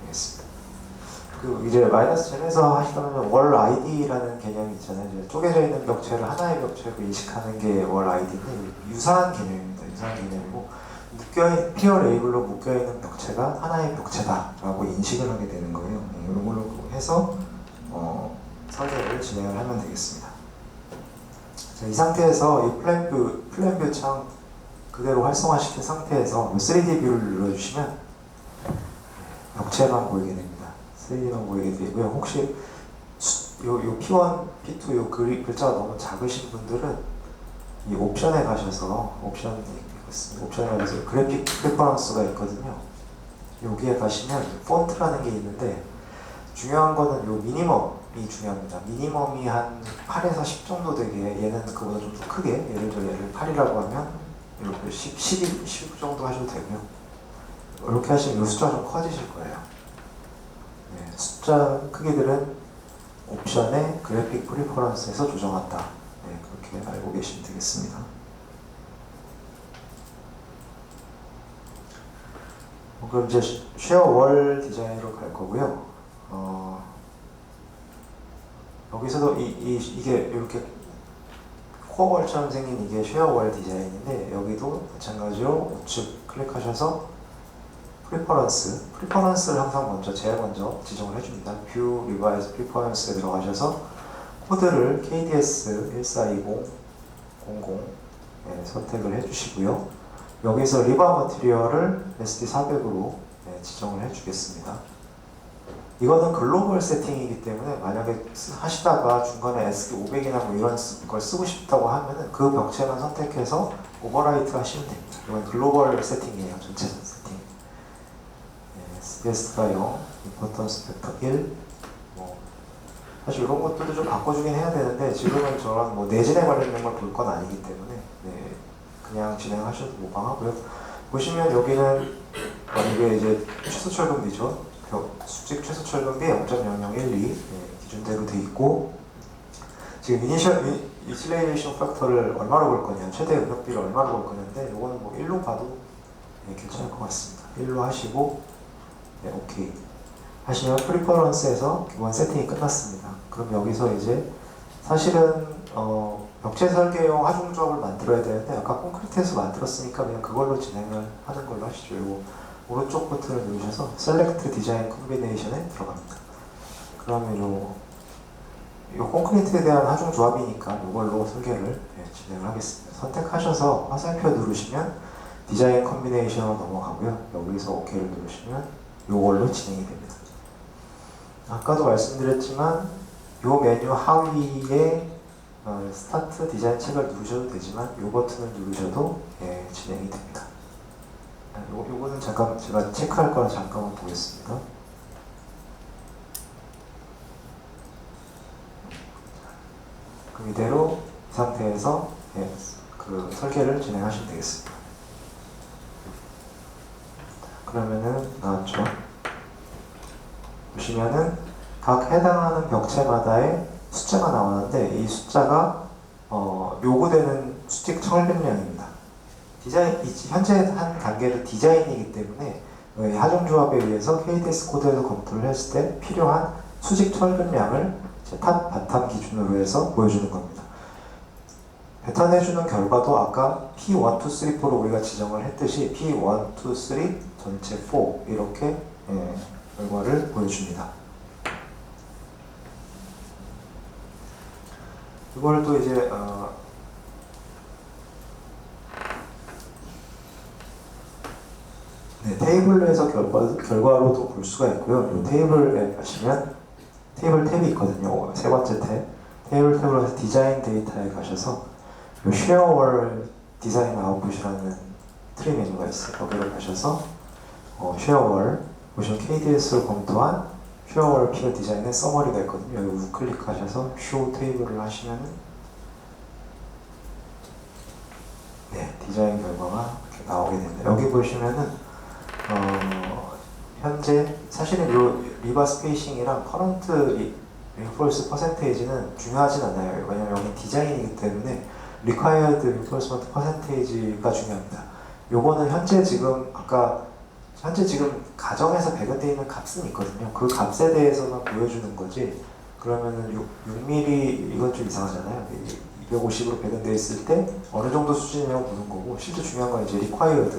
되겠습니다. 그 이제 마이너스 젠에서 하시려면 월 아이디라는 개념이 있잖아요. 이제 쪼개져 있는 벽체를 하나의 벽체로 인식하는 게 월 아이디는 유사한 개념입니다. 유사한 개념이고, 피어 레이블로 묶여있는 벽체가 하나의 벽체다라고 인식을 하게 되는 거예요. 이런 걸로 해서 설계를 진행을 하면 되겠습니다. 자, 이 상태에서 이 플랜뷰 창 그대로 활성화시킨 상태에서 3D 뷰를 눌러주시면 벽체만 보이게 됩니다. 3D만 보이게 되고요. 혹시 요 P1, P2 요 글자가 너무 작으신 분들은 이 옵션에 가셔서 옵션에 가서 그래픽 프레퍼런스가 있거든요. 여기에 가시면 폰트라는 게 있는데, 중요한 거는 요 미니멈이 중요합니다. 미니멈이 한 8에서 10 정도 되게, 얘는 그보다 좀 더 크게, 예를 들어 얘를 8이라고 하면 이렇게 10 정도 하셔도 되고요. 이렇게 하시면 이 숫자가 좀 커지실 거예요. 네, 숫자 크기들은 옵션의 그래픽 프리퍼런스에서 조정한다. 네, 그렇게 알고 계시면 되겠습니다. 그럼 이제 쉐어 월 디자인으로 갈 거고요. 여기서도 이게 이렇게 코어월처럼 생긴 이게 쉐어 월 디자인인데, 여기도 마찬가지로 우측 클릭하셔서 프리퍼런스를 항상 제일 먼저 지정을 해줍니다. 뷰 리바이즈 프리퍼런스에 들어가셔서 코드를 KDS 142000 선택을 해주시고요. 여기서 리바 머티리얼을 SD400으로 지정을 해주겠습니다. 이거는 글로벌 세팅이기 때문에 만약에 하시다가 중간에 SD500이나 뭐 이런 걸 쓰고 싶다고 하면은 그 벽체만 선택해서 오버라이트 하시면 됩니다. 이건 글로벌 세팅이에요. 전체 세팅. SPS가 0, 임포턴스 팩터 1, 사실 이런 것들도 좀 바꿔주긴 해야 되는데, 지금은 저런 내진에 관련된 걸 볼 건 아니기 때문에 그냥 진행하셔도 무방하고요. 보시면 여기는 이게 이제 최소 철분비죠. 수직 최소 철분비 0.0012 기준대로 돼 있고, 지금 이니셜레이션 팩터를 얼마로 볼 거냐, 최대 응력비를 얼마로 볼 거냐인데, 이거는 1로 봐도 괜찮을 것 같습니다. 1로 하시고 오케이 하시면 프리퍼런스에서 기본 세팅이 끝났습니다. 그럼 여기서 이제 사실은 벽체 설계용 하중 조합을 만들어야 되는데, 아까 콘크리트에서 만들었으니까 그냥 그걸로 진행을 하는 걸로 하시죠. 요 오른쪽 버튼을 누르셔서 셀렉트 디자인 콤비네이션에 들어갑니다. 그러면 요 콘크리트에 대한 하중 조합이니까 이걸로 설계를 진행을 하겠습니다. 선택하셔서 화살표 누르시면 디자인 콤비네이션으로 넘어가고요. 여기서 OK를 누르시면 이걸로 진행이 됩니다. 아까도 말씀드렸지만 이 메뉴 하위에 스타트 디자인 책을 누르셔도 되지만 이 버튼을 누르셔도 진행이 됩니다. 요거는 잠깐 제가 체크할 거라 잠깐만 보겠습니다. 그럼 이대로 이 상태에서 그 설계를 진행하시면 되겠습니다. 그러면은 나왔죠. 보시면은 각 해당하는 벽체마다의 숫자가 나오는데, 이 숫자가 요구되는 수직 철분량입니다. 현재 한 단계도 디자인이기 때문에 하중조합에 의해서 KDS 코드에서 검토를 했을 때 필요한 수직 철분량을 탑, 바텀 기준으로 해서 보여주는 겁니다. 배탄해주는 결과도 아까 P1, 2, 3, 4로 우리가 지정을 했듯이 P1, 2, 3, 전체 4 이렇게 결과를 보여줍니다. 이걸 또 이제 네, 테이블에서 결과로도 볼 수가 있고요. 이 테이블에 가시면 테이블 탭이 있거든요. 세 번째 탭. 테이블 탭으로 해서 디자인 데이터에 가셔서 이 쉐어월 디자인 아웃풋이라는 트리 메뉴가 있어요. 여기로 가셔서 쉐어월 보시면 KDS로 검토한 쉐어월 피어 디자인의 서머리가 있거든요. 여기 우클릭하셔서 쇼 테이블을 하시면은 네, 디자인 결과가 이렇게 나오게 됩니다. 여기 보시면은 현재 사실은 이 리바 스페이싱이랑 커런트 리인포스 퍼센테이지는 중요하진 않아요. 왜냐면 여기 디자인이기 때문에 required reinforcement percentage가 중요합니다. 요거는 현재 지금 가정에서 배분되어 있는 값은 있거든요. 그 값에 대해서만 보여주는 거지. 그러면은 6mm 이건 좀 이상하잖아요. 250으로 배분되어 있을 때 어느 정도 수준이냐고 보는 거고, 실제 중요한 건 이제 required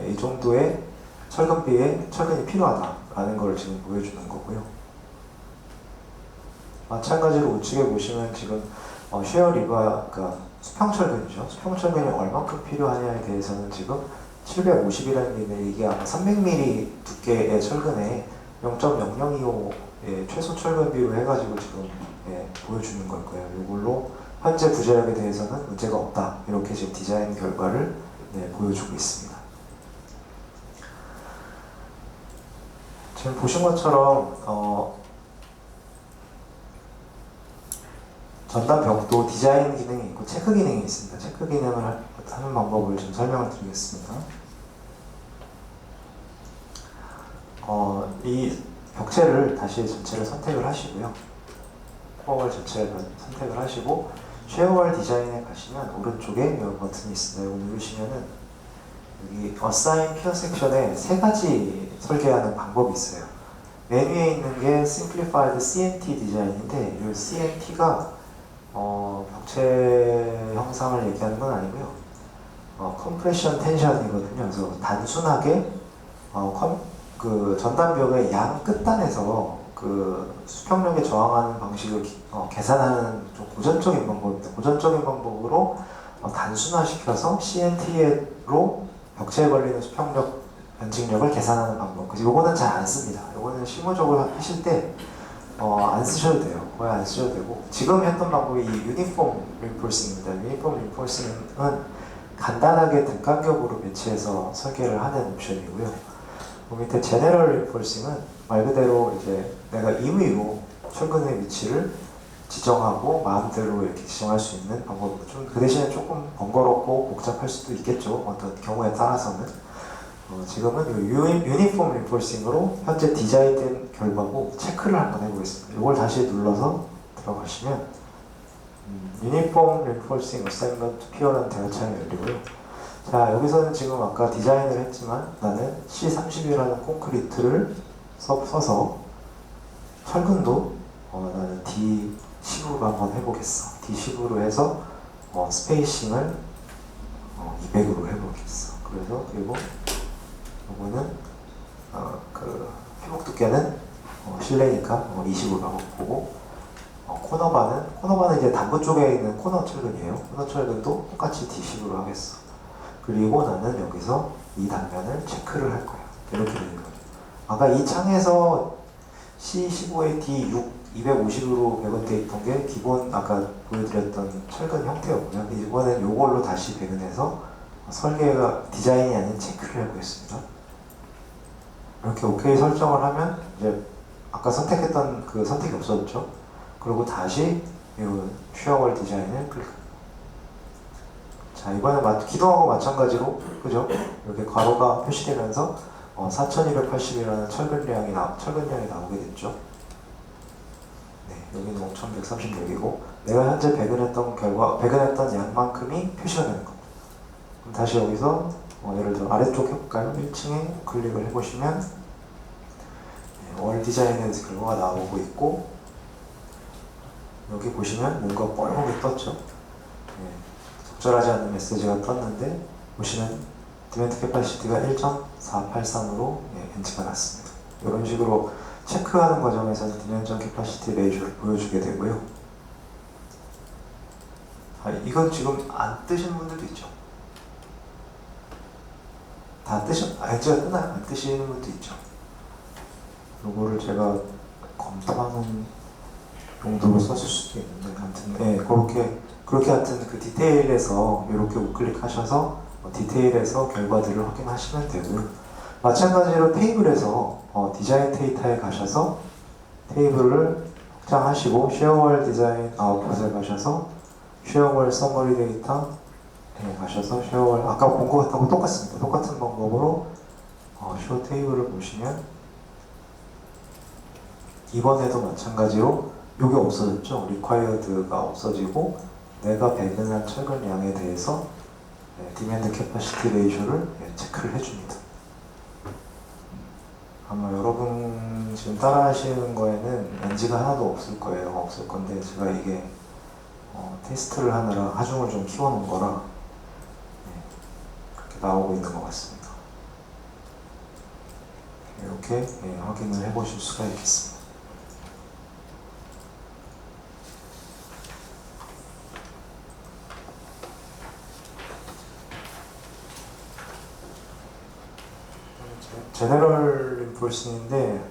이 정도의 철근비에 철근이 필요하다라는 걸 지금 보여주는 거고요. 마찬가지로 우측에 보시면 지금 쉐어 리바, 그러니까 수평철근이죠. 수평철근이 얼마큼 필요하냐에 대해서는 지금 750이라는 게 이게 아마 300mm 두께의 철근에 0.0025의 최소 철근비로 해가지고 지금 보여주는 걸 거예요. 이걸로 현재 부재력에 대해서는 문제가 없다. 이렇게 지금 디자인 결과를 보여주고 있습니다. 지금 보신 것처럼 전단 벽도 디자인 기능이 있고 체크 기능이 있습니다. 체크 기능을 하는 방법을 좀 설명을 드리겠습니다. 이 벽체를 다시 전체를 선택을 하시고요. 코어월 전체를 선택을 하시고 쉐어월 디자인에 가시면 오른쪽에 이 버튼이 있습니다. 이거 누르시면은 여기 Assign Pier 섹션에 세 가지 설계하는 방법이 있어요. 맨 위에 있는 게 Simplified CNT 디자인인데 이 CNT가 벽체 형상을 얘기하는 건 아니고요. 컴프레션 텐션이거든요. 그래서 단순하게 그 전단벽의 양 끝단에서 그 수평력에 저항하는 방식을 계산하는 좀 고전적인 방법입니다. 고전적인 방법으로 단순화시켜서 CNT로 벽체에 걸리는 수평력 변칙력을 계산하는 방법. 그래서 요거는 잘 안 씁니다. 요거는 실무적으로 하실 때 안 쓰셔도 돼요. 거의 안 쓰셔도 되고, 지금 했던 방법이 이 유니폼 린포싱입니다. 유니폼 린포싱은 간단하게 등간격으로 배치해서 설계를 하는 옵션이고요. 그 밑에 제네럴 린포싱은 말 그대로 이제 내가 임의로 철근의 위치를 지정하고 마음대로 이렇게 지정할 수 있는 방법이고, 좀 그 대신에 조금 번거롭고 복잡할 수도 있겠죠. 어떤 경우에 따라서는. 지금은 유니폼 린포싱으로 현재 디자인된 결과고 체크를 한번 해보겠습니다. 이걸 다시 눌러서 들어가시면 유니폼 린포싱 어사인먼트 피어라는 대화창이 열리고요. 자, 여기서는 지금 아까 디자인을 했지만 나는 C30이라는 콘크리트를 써서 철근도 나는 D10으로 한번 해보겠어. D10으로 해서 스페이싱을 200으로 해보겠어. 그래서 그리고 이거는 그 피복 두께는 실내니까 20으로 하고, 코너바는 이제 단부 쪽에 있는 코너 철근이에요. 코너 철근도 똑같이 D10으로 하겠어. 그리고 나는 여기서 이 단면을 체크를 할 거예요. 이렇게 되는 거죠. 아까 이 창에서 C15에 D6 250으로 배분되어 있던 게 기본 아까 보여드렸던 철근 형태였고요. 이번엔 이걸로 다시 배분해서 설계가 디자인이 아닌 체크를 하고 있습니다. 이렇게 OK 설정을 하면 이제 아까 선택했던 그 선택이 없어졌죠. 그리고 다시 이 쉐어월 디자인을 클릭합니다. 자, 이번에 기동하고 마찬가지로 그죠? 이렇게 괄호가 표시되면서 4280이라는 철근량이 나오게 됐죠. 네, 여기는 5136이고 내가 현재 배근했던 양만큼이 표시가 되는 겁니다. 그럼 다시 여기서 예를 들어 아래쪽 해볼까요? 1층에 클릭을 해보시면 월 디자인에 대해서 결과가 나오고 있고, 여기 보시면 뭔가 뻘겋게 떴죠. 적절하지 않는 메시지가 떴는데 보시면 디멘트 캐파시티가 1.483으로 엔트가 났습니다. 이런 식으로 체크하는 과정에서는 디멘션 캐파시티 레이쇼를 보여주게 되고요. 이건 지금 안 뜨시는 분들도 있죠. 다 엣지가 뜨나요? 안 뜨시는 분도 있죠. 요거를 제가 검토하는 용도로 썼을 수도 있는데, 아무튼, 네, 그렇게 하여튼 그 디테일에서 이렇게 우클릭하셔서 디테일에서 결과들을 확인하시면 되고요. 마찬가지로 테이블에서 디자인 데이터에 가셔서 테이블을 확장하시고 쉐어월 디자인 아웃풋에 가셔서 쉐어월 서머리 데이터에 가셔서 쉐어월 아까 본 것하고 똑같습니다. 똑같은 방법으로 쇼 테이블을 보시면 이번에도 마찬가지로 이게 없어졌죠. required가 없어지고 내가 배분한 철근 양에 대해서 디맨드 캐파시티 레이쇼를 체크를 해줍니다. 아마 여러분 지금 따라 하시는 거에는 NG가 하나도 없을 거예요. 없을 건데 제가 이게 테스트를 하느라 하중을 좀 키워놓은 거라 그렇게 나오고 있는 것 같습니다. 이렇게 확인을 해보실 수가 있겠습니다. 제너럴 인폴싱인데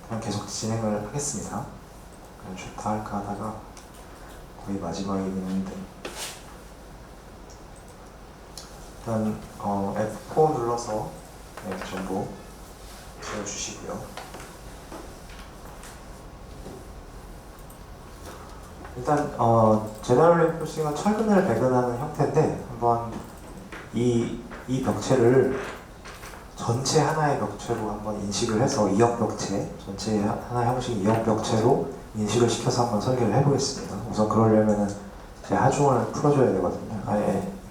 그냥 계속 진행을 하겠습니다. 그냥 좋다 할까 하다가 거의 마지막이긴 한데 일단 F4 눌러서 전부 지워주시고요. 일단 제너럴 인폴싱은 철근을 배근하는 형태인데 한번 이 벽체를 전체 하나의 벽체로 한번 인식을 해서 이역 벽체, 전체 하나의 형식 이역 벽체로 인식을 시켜서 한번 설계를 해보겠습니다. 우선 그러려면은 이제 하중을 풀어줘야 되거든요.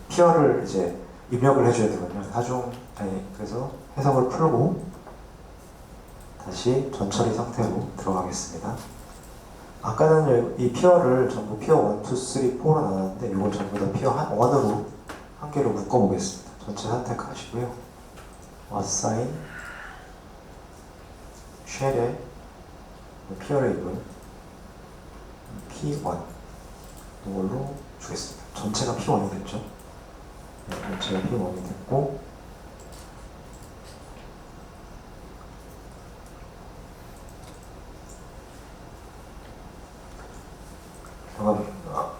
피어를 이제 입력을 해줘야 되거든요. 그래서 해석을 풀고 다시 전처리 상태로 들어가겠습니다. 아까는 이 피어를 전부 피어 1, 2, 3, 4로 나눴는데 이걸 전부 다 피어 1으로 한 개로 묶어보겠습니다. 전체 선택하시고요. assign 쉘에 피어 레이블 P1 이걸로 주겠습니다. 전체가 P1이 됐죠. 전체가 P1이 됐고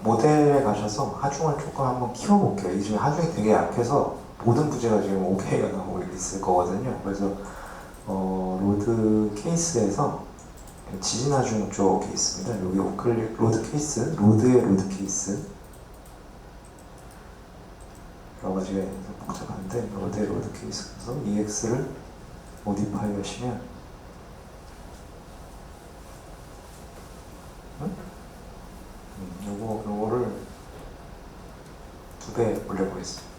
모델에 가셔서 하중을 조금 한번 키워볼게요. 이 중에 하중이 되게 약해서 모든 부재가 지금 OK가 나오고 있을 거거든요. 그래서 로드 케이스에서 지진 하중 쪽에 있습니다. 여기 우클릭 로드 케이스, 로드의 로드 케이스 여러 가지가 복잡한데 로드의 로드 케이스에서 EX를 모디파이 하시면 요거를 2배 올려보겠습니다.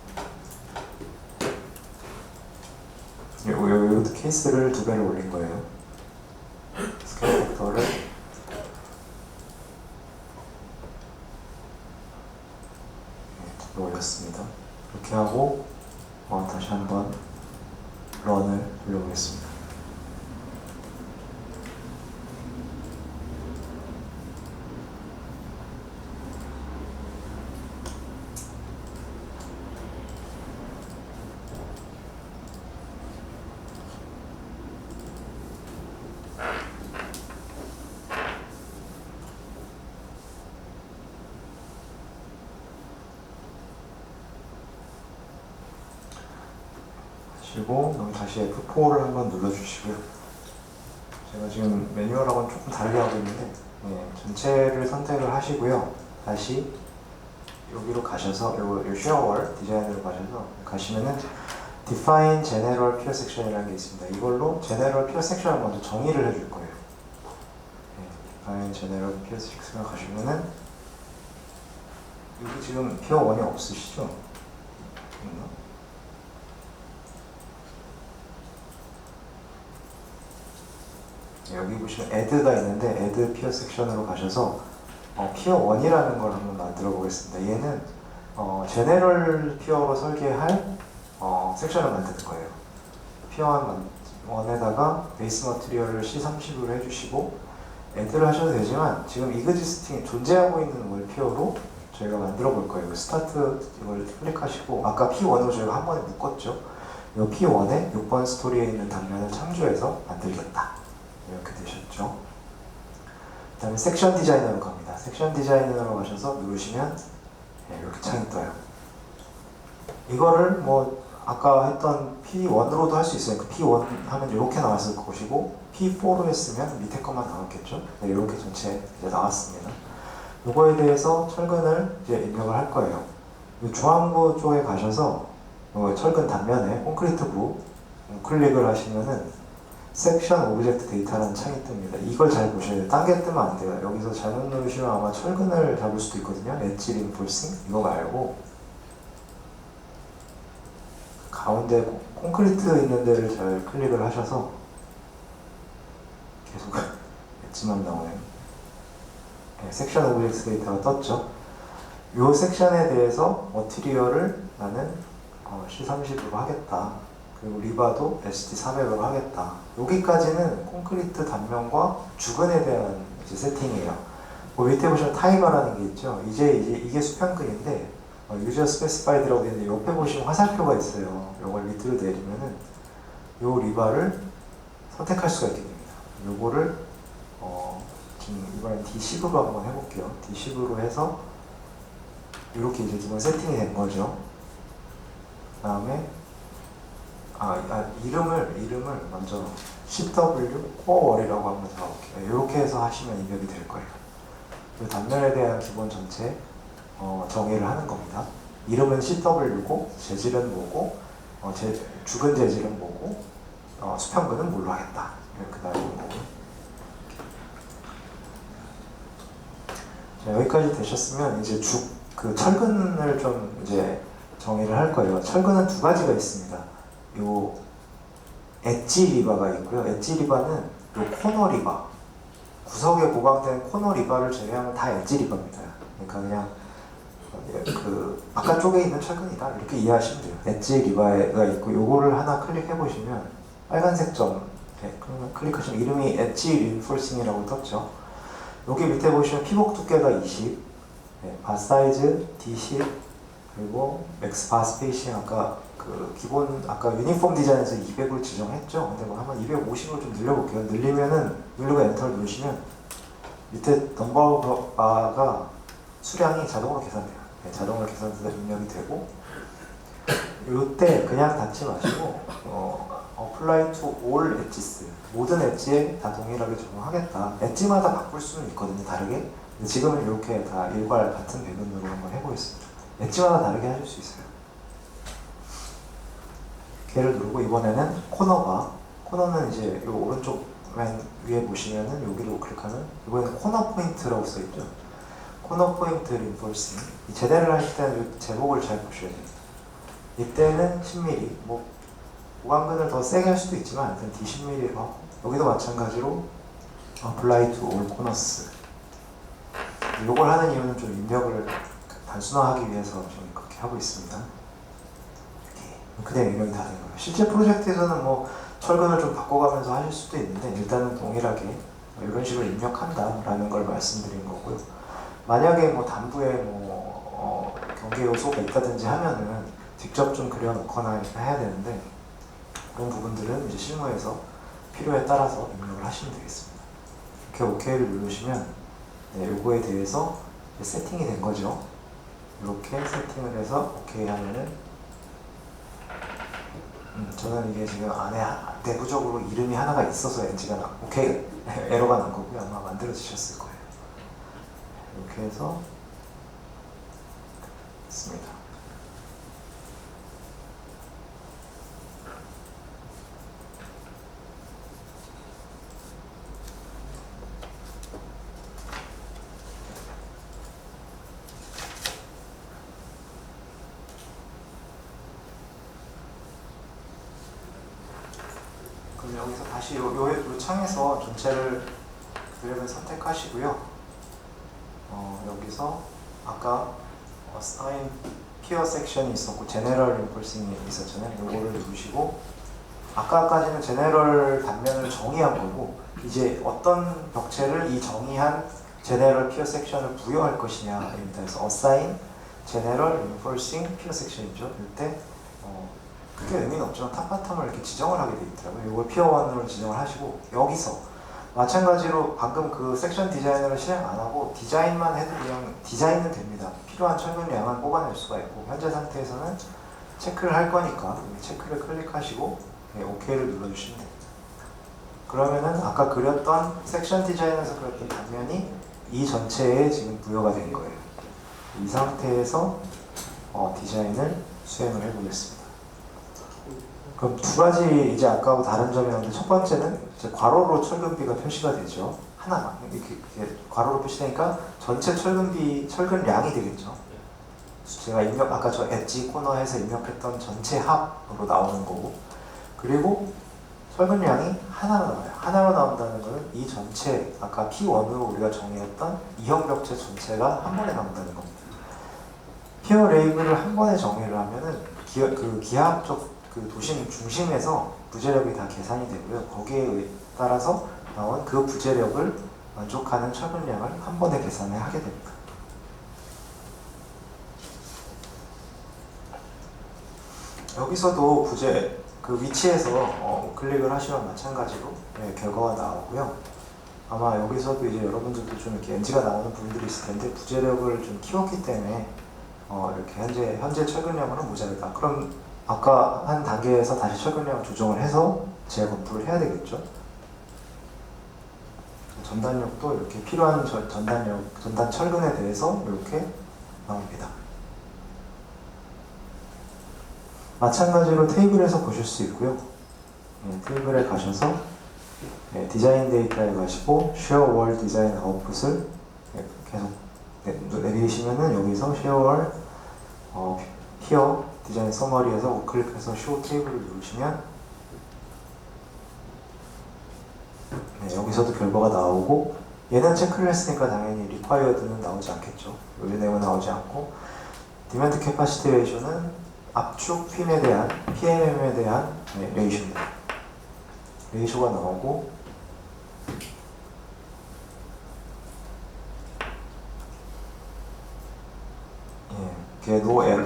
요 케이스를 2배를 올린 거예요. 스케일 팩터를 올렸습니다. 이렇게 하고 다시 한번 런을 돌려보겠습니다. 그리고 여기 다시 F4를 한번 눌러주시고요. 제가 지금 매뉴얼하고는 조금 다르게 하고 있는데 전체를 선택을 하시고요. 다시 여기로 가셔서 요 쉐어월 디자인으로 가시면은 Define General Pure Section이라는 게 있습니다. 이걸로 General Pure Section을 먼저 정의를 해줄 거예요. Define General Pure Section을 가시면은 여기 지금 Pure 1이 없으시죠? 여기 보시면 add가 있는데 add 피어 섹션으로 가셔서 피어 1이라는 걸 한번 만들어 보겠습니다. 얘는 제네럴 피어로 설계할 섹션을 만드는 거예요. 피어 1에다가 베이스 머티리얼을 C30으로 해주시고 애드를 하셔도 되지만 지금 이그지스팅 존재하고 있는 월피어로 저희가 만들어 볼 거예요. 스타트 이걸 클릭하시고 아까 P1으로 저희가 한 번에 묶었죠. 이 P1에 6번 스토리에 있는 단면을 창조해서 만들겠다. 이렇게 되셨죠. 그 다음에 섹션 디자이너로 갑니다. 섹션 디자이너로 가셔서 누르시면 이렇게 창이 떠요. 이거를 뭐 아까 했던 P1으로도 할 수 있어요. 그 P1 하면 이렇게 나왔을 것이고 P4로 했으면 밑에 것만 나왔겠죠. 네, 이렇게 전체 이제 나왔습니다. 이거에 대해서 철근을 이제 입력을 할 거예요. 중앙부 쪽에 가셔서 철근 단면에 콘크리트부 클릭을 하시면은 섹션 오브젝트 데이터라는 창이 뜹니다. 이걸 잘 보셔야 돼요. 딴 게 뜨면 안 돼요. 여기서 잘못 누르시면 아마 철근을 잡을 수도 있거든요. 엣지 린폴싱 이거 말고 가운데 콘크리트 있는 데를 잘 클릭을 하셔서 계속 엣지만 나오네요. 네, 섹션 오브젝트 데이터가 떴죠. 이 섹션에 대해서 머티리얼을 나는 C30으로 하겠다. 그리고 리바도 ST400으로 하겠다. 여기까지는 콘크리트 단면과 주근에 대한 이제 세팅이에요. 그 밑에 보시면 타이머라는 게 있죠. 이제 이게 수평근인데 유저 스페시파이드라고 되어 있는데 옆에 보시면 화살표가 있어요. 이걸 밑으로 내리면은 이 리바를 선택할 수가 있게 됩니다. 요거를 지금 이번엔 D10으로 한번 해볼게요. D10으로 해서 이렇게 이제 기본 세팅이 된 거죠. 그 다음에 이름을 먼저 CW 코어월이라고 한번 잡아볼게요. 이렇게 해서 하시면 입력이 될 거예요. 그 단면에 대한 기본 전체 정의를 하는 겁니다. 이름은 CW고 재질은 뭐고 주근 재질은 뭐고 수평근은 뭘로 하겠다. 이렇게 나오는 거고요. 자, 여기까지 되셨으면 이제 그 철근을 좀 이제 정의를 할 거예요. 철근은 두 가지가 있습니다. 요 엣지 리바가 있고요. 엣지 리바는 요 코너 리바, 구석에 보강된 코너 리바를 제외하면 다 엣지 리바입니다. 그러니까 그냥 그 바깥쪽에 있는 철근이다 이렇게 이해하시면 돼요. 엣지 리바가 있고 요거를 하나 클릭해 보시면 빨간색 점 그러면 클릭하시면 이름이 엣지 린폴싱이라고 떴죠. 여기 밑에 보시면 피복 두께가 20, 바 사이즈 D10, 그리고 맥스 바 스페이싱 아까 아까 유니폼 디자인에서 200을 지정했죠. 근데 뭐 한번 250으로 좀 늘려볼게요. 누르고 엔터를 누르시면 밑에 넘버 바가 수량이 자동으로 계산돼요. 자동으로 계산돼서 입력이 되고 이때 그냥 닫지 마시고 apply to all edges 모든 엣지에 다 동일하게 적용하겠다. 엣지마다 바꿀 수는 있거든요. 다르게. 근데 지금은 이렇게 다 일괄 같은 배분으로 한번 해보겠습니다. 엣지마다 다르게 하실 수 있어요. 걔를 누르고 이번에는 코너는 이제 요 오른쪽 맨 위에 보시면은 여기로 클릭하면 이번에는 코너 포인트라고 써있죠. 코너 포인트 린폴싱. 제대로 하실 때는 제목을 잘 보셔야 됩니다. 이때는 10mm, 뭐 보강근을 더 세게 할 수도 있지만 일단 D10mm로 하고 여기도 마찬가지로 apply to all corners. 이걸 하는 이유는 좀 입력을 단순화하기 위해서 좀 그렇게 하고 있습니다. 그냥 입력이 다 된 거예요. 실제 프로젝트에서는 뭐 철근을 좀 바꿔가면서 하실 수도 있는데 일단은 동일하게 이런 식으로 입력한다라는 걸 말씀드린 거고요. 만약에 뭐 단부에 경계 요소가 있다든지 하면은 직접 좀 그려놓거나 해야 되는데 그런 부분들은 이제 실무에서 필요에 따라서 입력을 하시면 되겠습니다. 이렇게 OK를 누르시면 요거에 대해서 세팅이 된 거죠. 이렇게 세팅을 해서 OK 하면은 저는 이게 지금 안에 내부적으로 이름이 하나가 있어서 OK 에러가 난 거고요. 아마 만들어지셨을 거예요. 이렇게 해서 됐습니다. 그럼 여기서 다시 요 창에서 전체를 드래그 선택하시고요. 여기서 아까 assign peer 섹션이 있었고 제네럴 린폴싱이 있었잖아요. 요거를 누르시고 아까까지는 제네럴 단면을 정의한 거고 이제 어떤 벽체를 이 정의한 제네럴 피어 섹션을 부여할 것이냐입니다. 그래서 assign general reinforcing 피어 섹션이죠. 이때 크게 의미는 없지만 탑 바텀을 이렇게 지정을 하게 되어 있더라고요. 이걸 피어 1으로 지정을 하시고, 여기서 마찬가지로 방금 그 섹션 디자이너를 실행 안 하고 디자인만 해도 그냥 디자인은 됩니다. 필요한 철근량은 뽑아낼 수가 있고, 현재 상태에서는 체크를 할 거니까 체크를 클릭하시고 OK를 눌러주시면 됩니다. 그러면은 아까 그렸던 섹션 디자인에서 그렸던 단면이 이 전체에 지금 부여가 된 거예요. 이 상태에서 디자인을 수행을 해보겠습니다. 그럼 두 가지 이제 아까하고 다른 점이었는데, 첫 번째는 이제 괄호로 철근비가 표시가 되죠. 하나만 이렇게 괄호로 표시되니까 전체 철근량이 되겠죠. 제가 아까 저 엣지 코너에서 입력했던 전체 합으로 나오는 거고, 그리고 철근량이 하나로 나와요. 하나로 나온다는 것은 이 전체, 아까 P1으로 우리가 정의했던 이형 벽체 전체가 한 번에 나온다는 겁니다. 피어 레이블을 한 번에 정의를 하면은 기하학적 그 도심 중심에서 부재력이 다 계산이 되고요. 거기에 따라서 나온 그 부재력을 만족하는 철근량을 한 번에 계산을 하게 됩니다. 여기서도 그 위치에서 클릭을 하시면 마찬가지로 결과가 나오고요. 아마 여기서도 이제 여러분들도 좀 이렇게 NG가 나오는 부분들이 있을 텐데, 부재력을 좀 키웠기 때문에 이렇게 현재 철근량으로는 모자르다. 그럼 아까 한 단계에서 다시 철근량을 조정을 해서 재검토를 해야 되겠죠. 전단력도 이렇게 필요한 전단 철근에 대해서 이렇게 나옵니다. 마찬가지로 테이블에서 보실 수 있고요. 테이블에 가셔서 디자인 데이터에 가시고 Share All 디자인 아웃풋을 계속 내리시면은, 여기서 Share All Here 디자인 서머리에서 우클릭해서 Show 테이블을 누르시면 여기서도 결과가 나오고, 얘는 체크를 했으니까 당연히 Required는 나오지 않겠죠. 이 내용은 나오지 않고, Demand Capacity Ratio는 압축 핀에 대한 PMM에 대한 레이쇼입니다. 레이쇼가 나오고,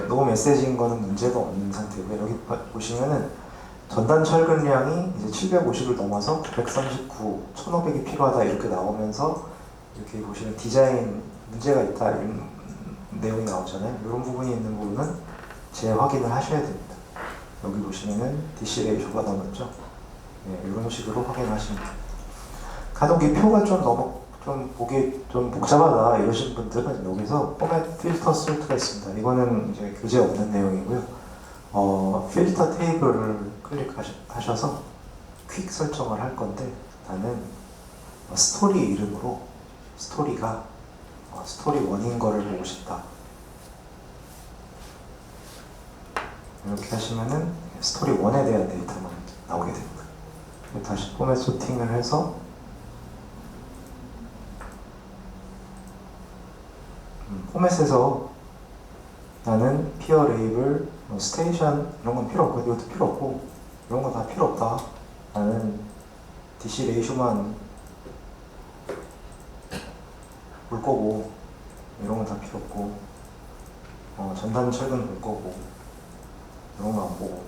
노 메시지인 거는 문제가 없는 상태고요. 여기 보시면은 전단 철근량이 이제 750을 넘어서 939, 1500이 필요하다 이렇게 나오면서, 이렇게 보시면 디자인 문제가 있다 이런 내용이 나오잖아요. 이런 부분이 있는 부분은 재확인을 하셔야 됩니다. 여기 보시면은 DC 레이쇼가 나왔죠. 이런 식으로 확인하시면 됩니다. 간혹 이 표가 좀 보기 좀 복잡하다 이러신 분들은 여기서 포맷 필터 솔트가 있습니다. 이거는 이제 교재 없는 내용이고요. 필터 테이블을 클릭하셔서 퀵 설정을 할 건데, 나는 스토리 이름으로 스토리가 스토리 1인 거를 보고 싶다. 이렇게 하시면은 스토리 1에 대한 데이터만 나오게 됩니다. 다시 포맷 소팅을 해서 포맷에서 나는 피어 레이블, 스테이션 이런 건 필요 없고, 이것도 필요 없고, 이런 거 다 필요 없다. 나는 DC 레이쇼만 볼 거고, 이런 건 다 필요 없고, 전단 철근 볼 거고, 이런 거 안 보고,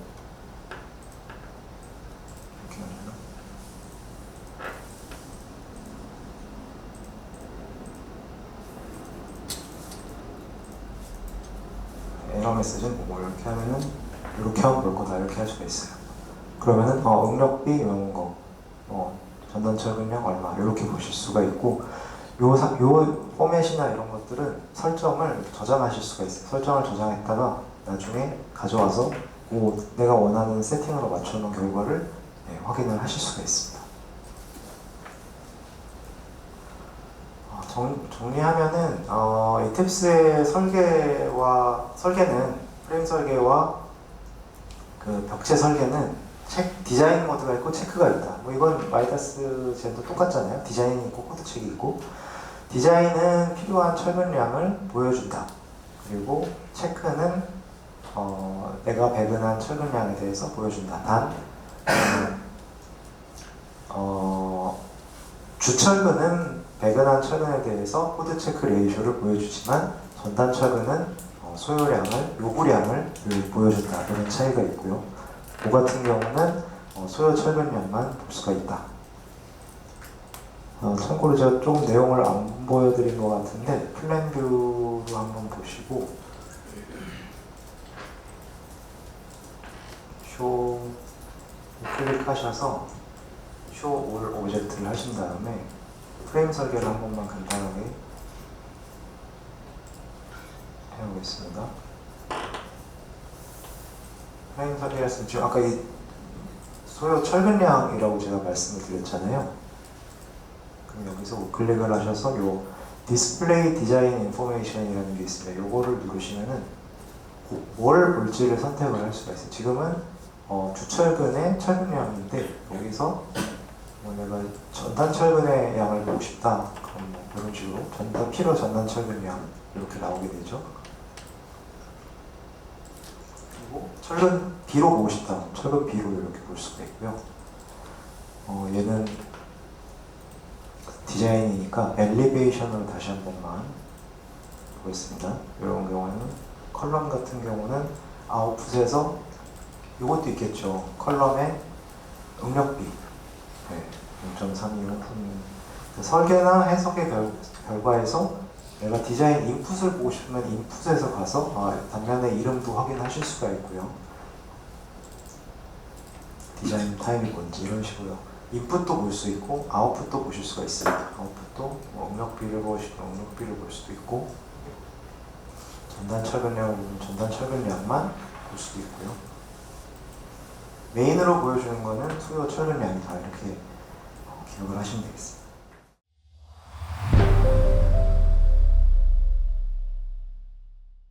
이렇게 하면 에러 메시지는 보고, 이렇게 하면은 이렇게 하면 볼 거다 이렇게 할 수가 있어요. 그러면은 응력비 이런 거, 전단 철근량 얼마 이렇게 보실 수가 있고, 요 포맷이나 이런 것들은 설정을 저장하실 수가 있어요. 설정을 저장했다가 나중에 가져와서 내가 원하는 세팅으로 맞춰놓은 결과를 확인을 하실 수가 있습니다. 정리하면은 이팁스의 설계는 프레임 설계와 그 벽체 설계는 디자인 모드가 있고 체크가 있다. 이건 마이다스 젠도 똑같잖아요. 디자인이 있고 코드 책이 있고, 디자인은 필요한 철근량을 보여준다. 그리고 체크는 내가 배분한 철근량에 대해서 보여준다. 단 주철근은 배근한 철근에 대해서 코드 체크 레이쇼를 보여주지만 전단 철근은 소요량을, 요구량을 보여준다. 그런 차이가 있고요. 모 같은 경우는 소요 철근량만 볼 수가 있다. 참고로 제가 조금 내용을 안 보여드린 것 같은데 플랜 뷰로 한번 보시고 쇼 클릭하셔서 쇼 올 오브젝트를 하신 다음에 프레임 설계를 한 번만 간단하게 해보겠습니다. 프레임 설계했으면 지금 아까 이 소요 철근량이라고 제가 말씀을 드렸잖아요. 그럼 여기서 우클릭을 하셔서 요 디스플레이 디자인 인포메이션이라는 게 있습니다. 요거를 누르시면은 뭘 볼지를 선택을 할 수가 있어요. 지금은 주철근의 철근량인데 여기서 내가 전단 철근의 양을 보고 싶다. 그럼 이런 식으로 필요 전단 철근량 이렇게 나오게 되죠. 그리고 철근 B로 보고 싶다. 철근 B로 이렇게 볼 수가 있고요. 얘는 디자인이니까 엘리베이션으로 다시 한 번만 보겠습니다. 이런 경우는 컬럼 같은 경우는 아웃풋에서 이것도 있겠죠. 컬럼의 응력비 0.325 설계나 해석의 결과에서 내가 디자인 인풋을 보고 싶으면 인풋에서 가서 단면의 이름도 확인하실 수가 있고요. 디자인 타입이 뭔지 이런 식으로 인풋도 볼 수 있고 아웃풋도 보실 수가 있습니다. 아웃풋도 응력비를 보시면 응력비를 볼 수도 있고 전단 철근량을 보면 전단 철근량만 볼 수도 있고요. 메인으로 보여주는 거는 수요 철근량이다 이렇게 기억을 하시면 되겠습니다.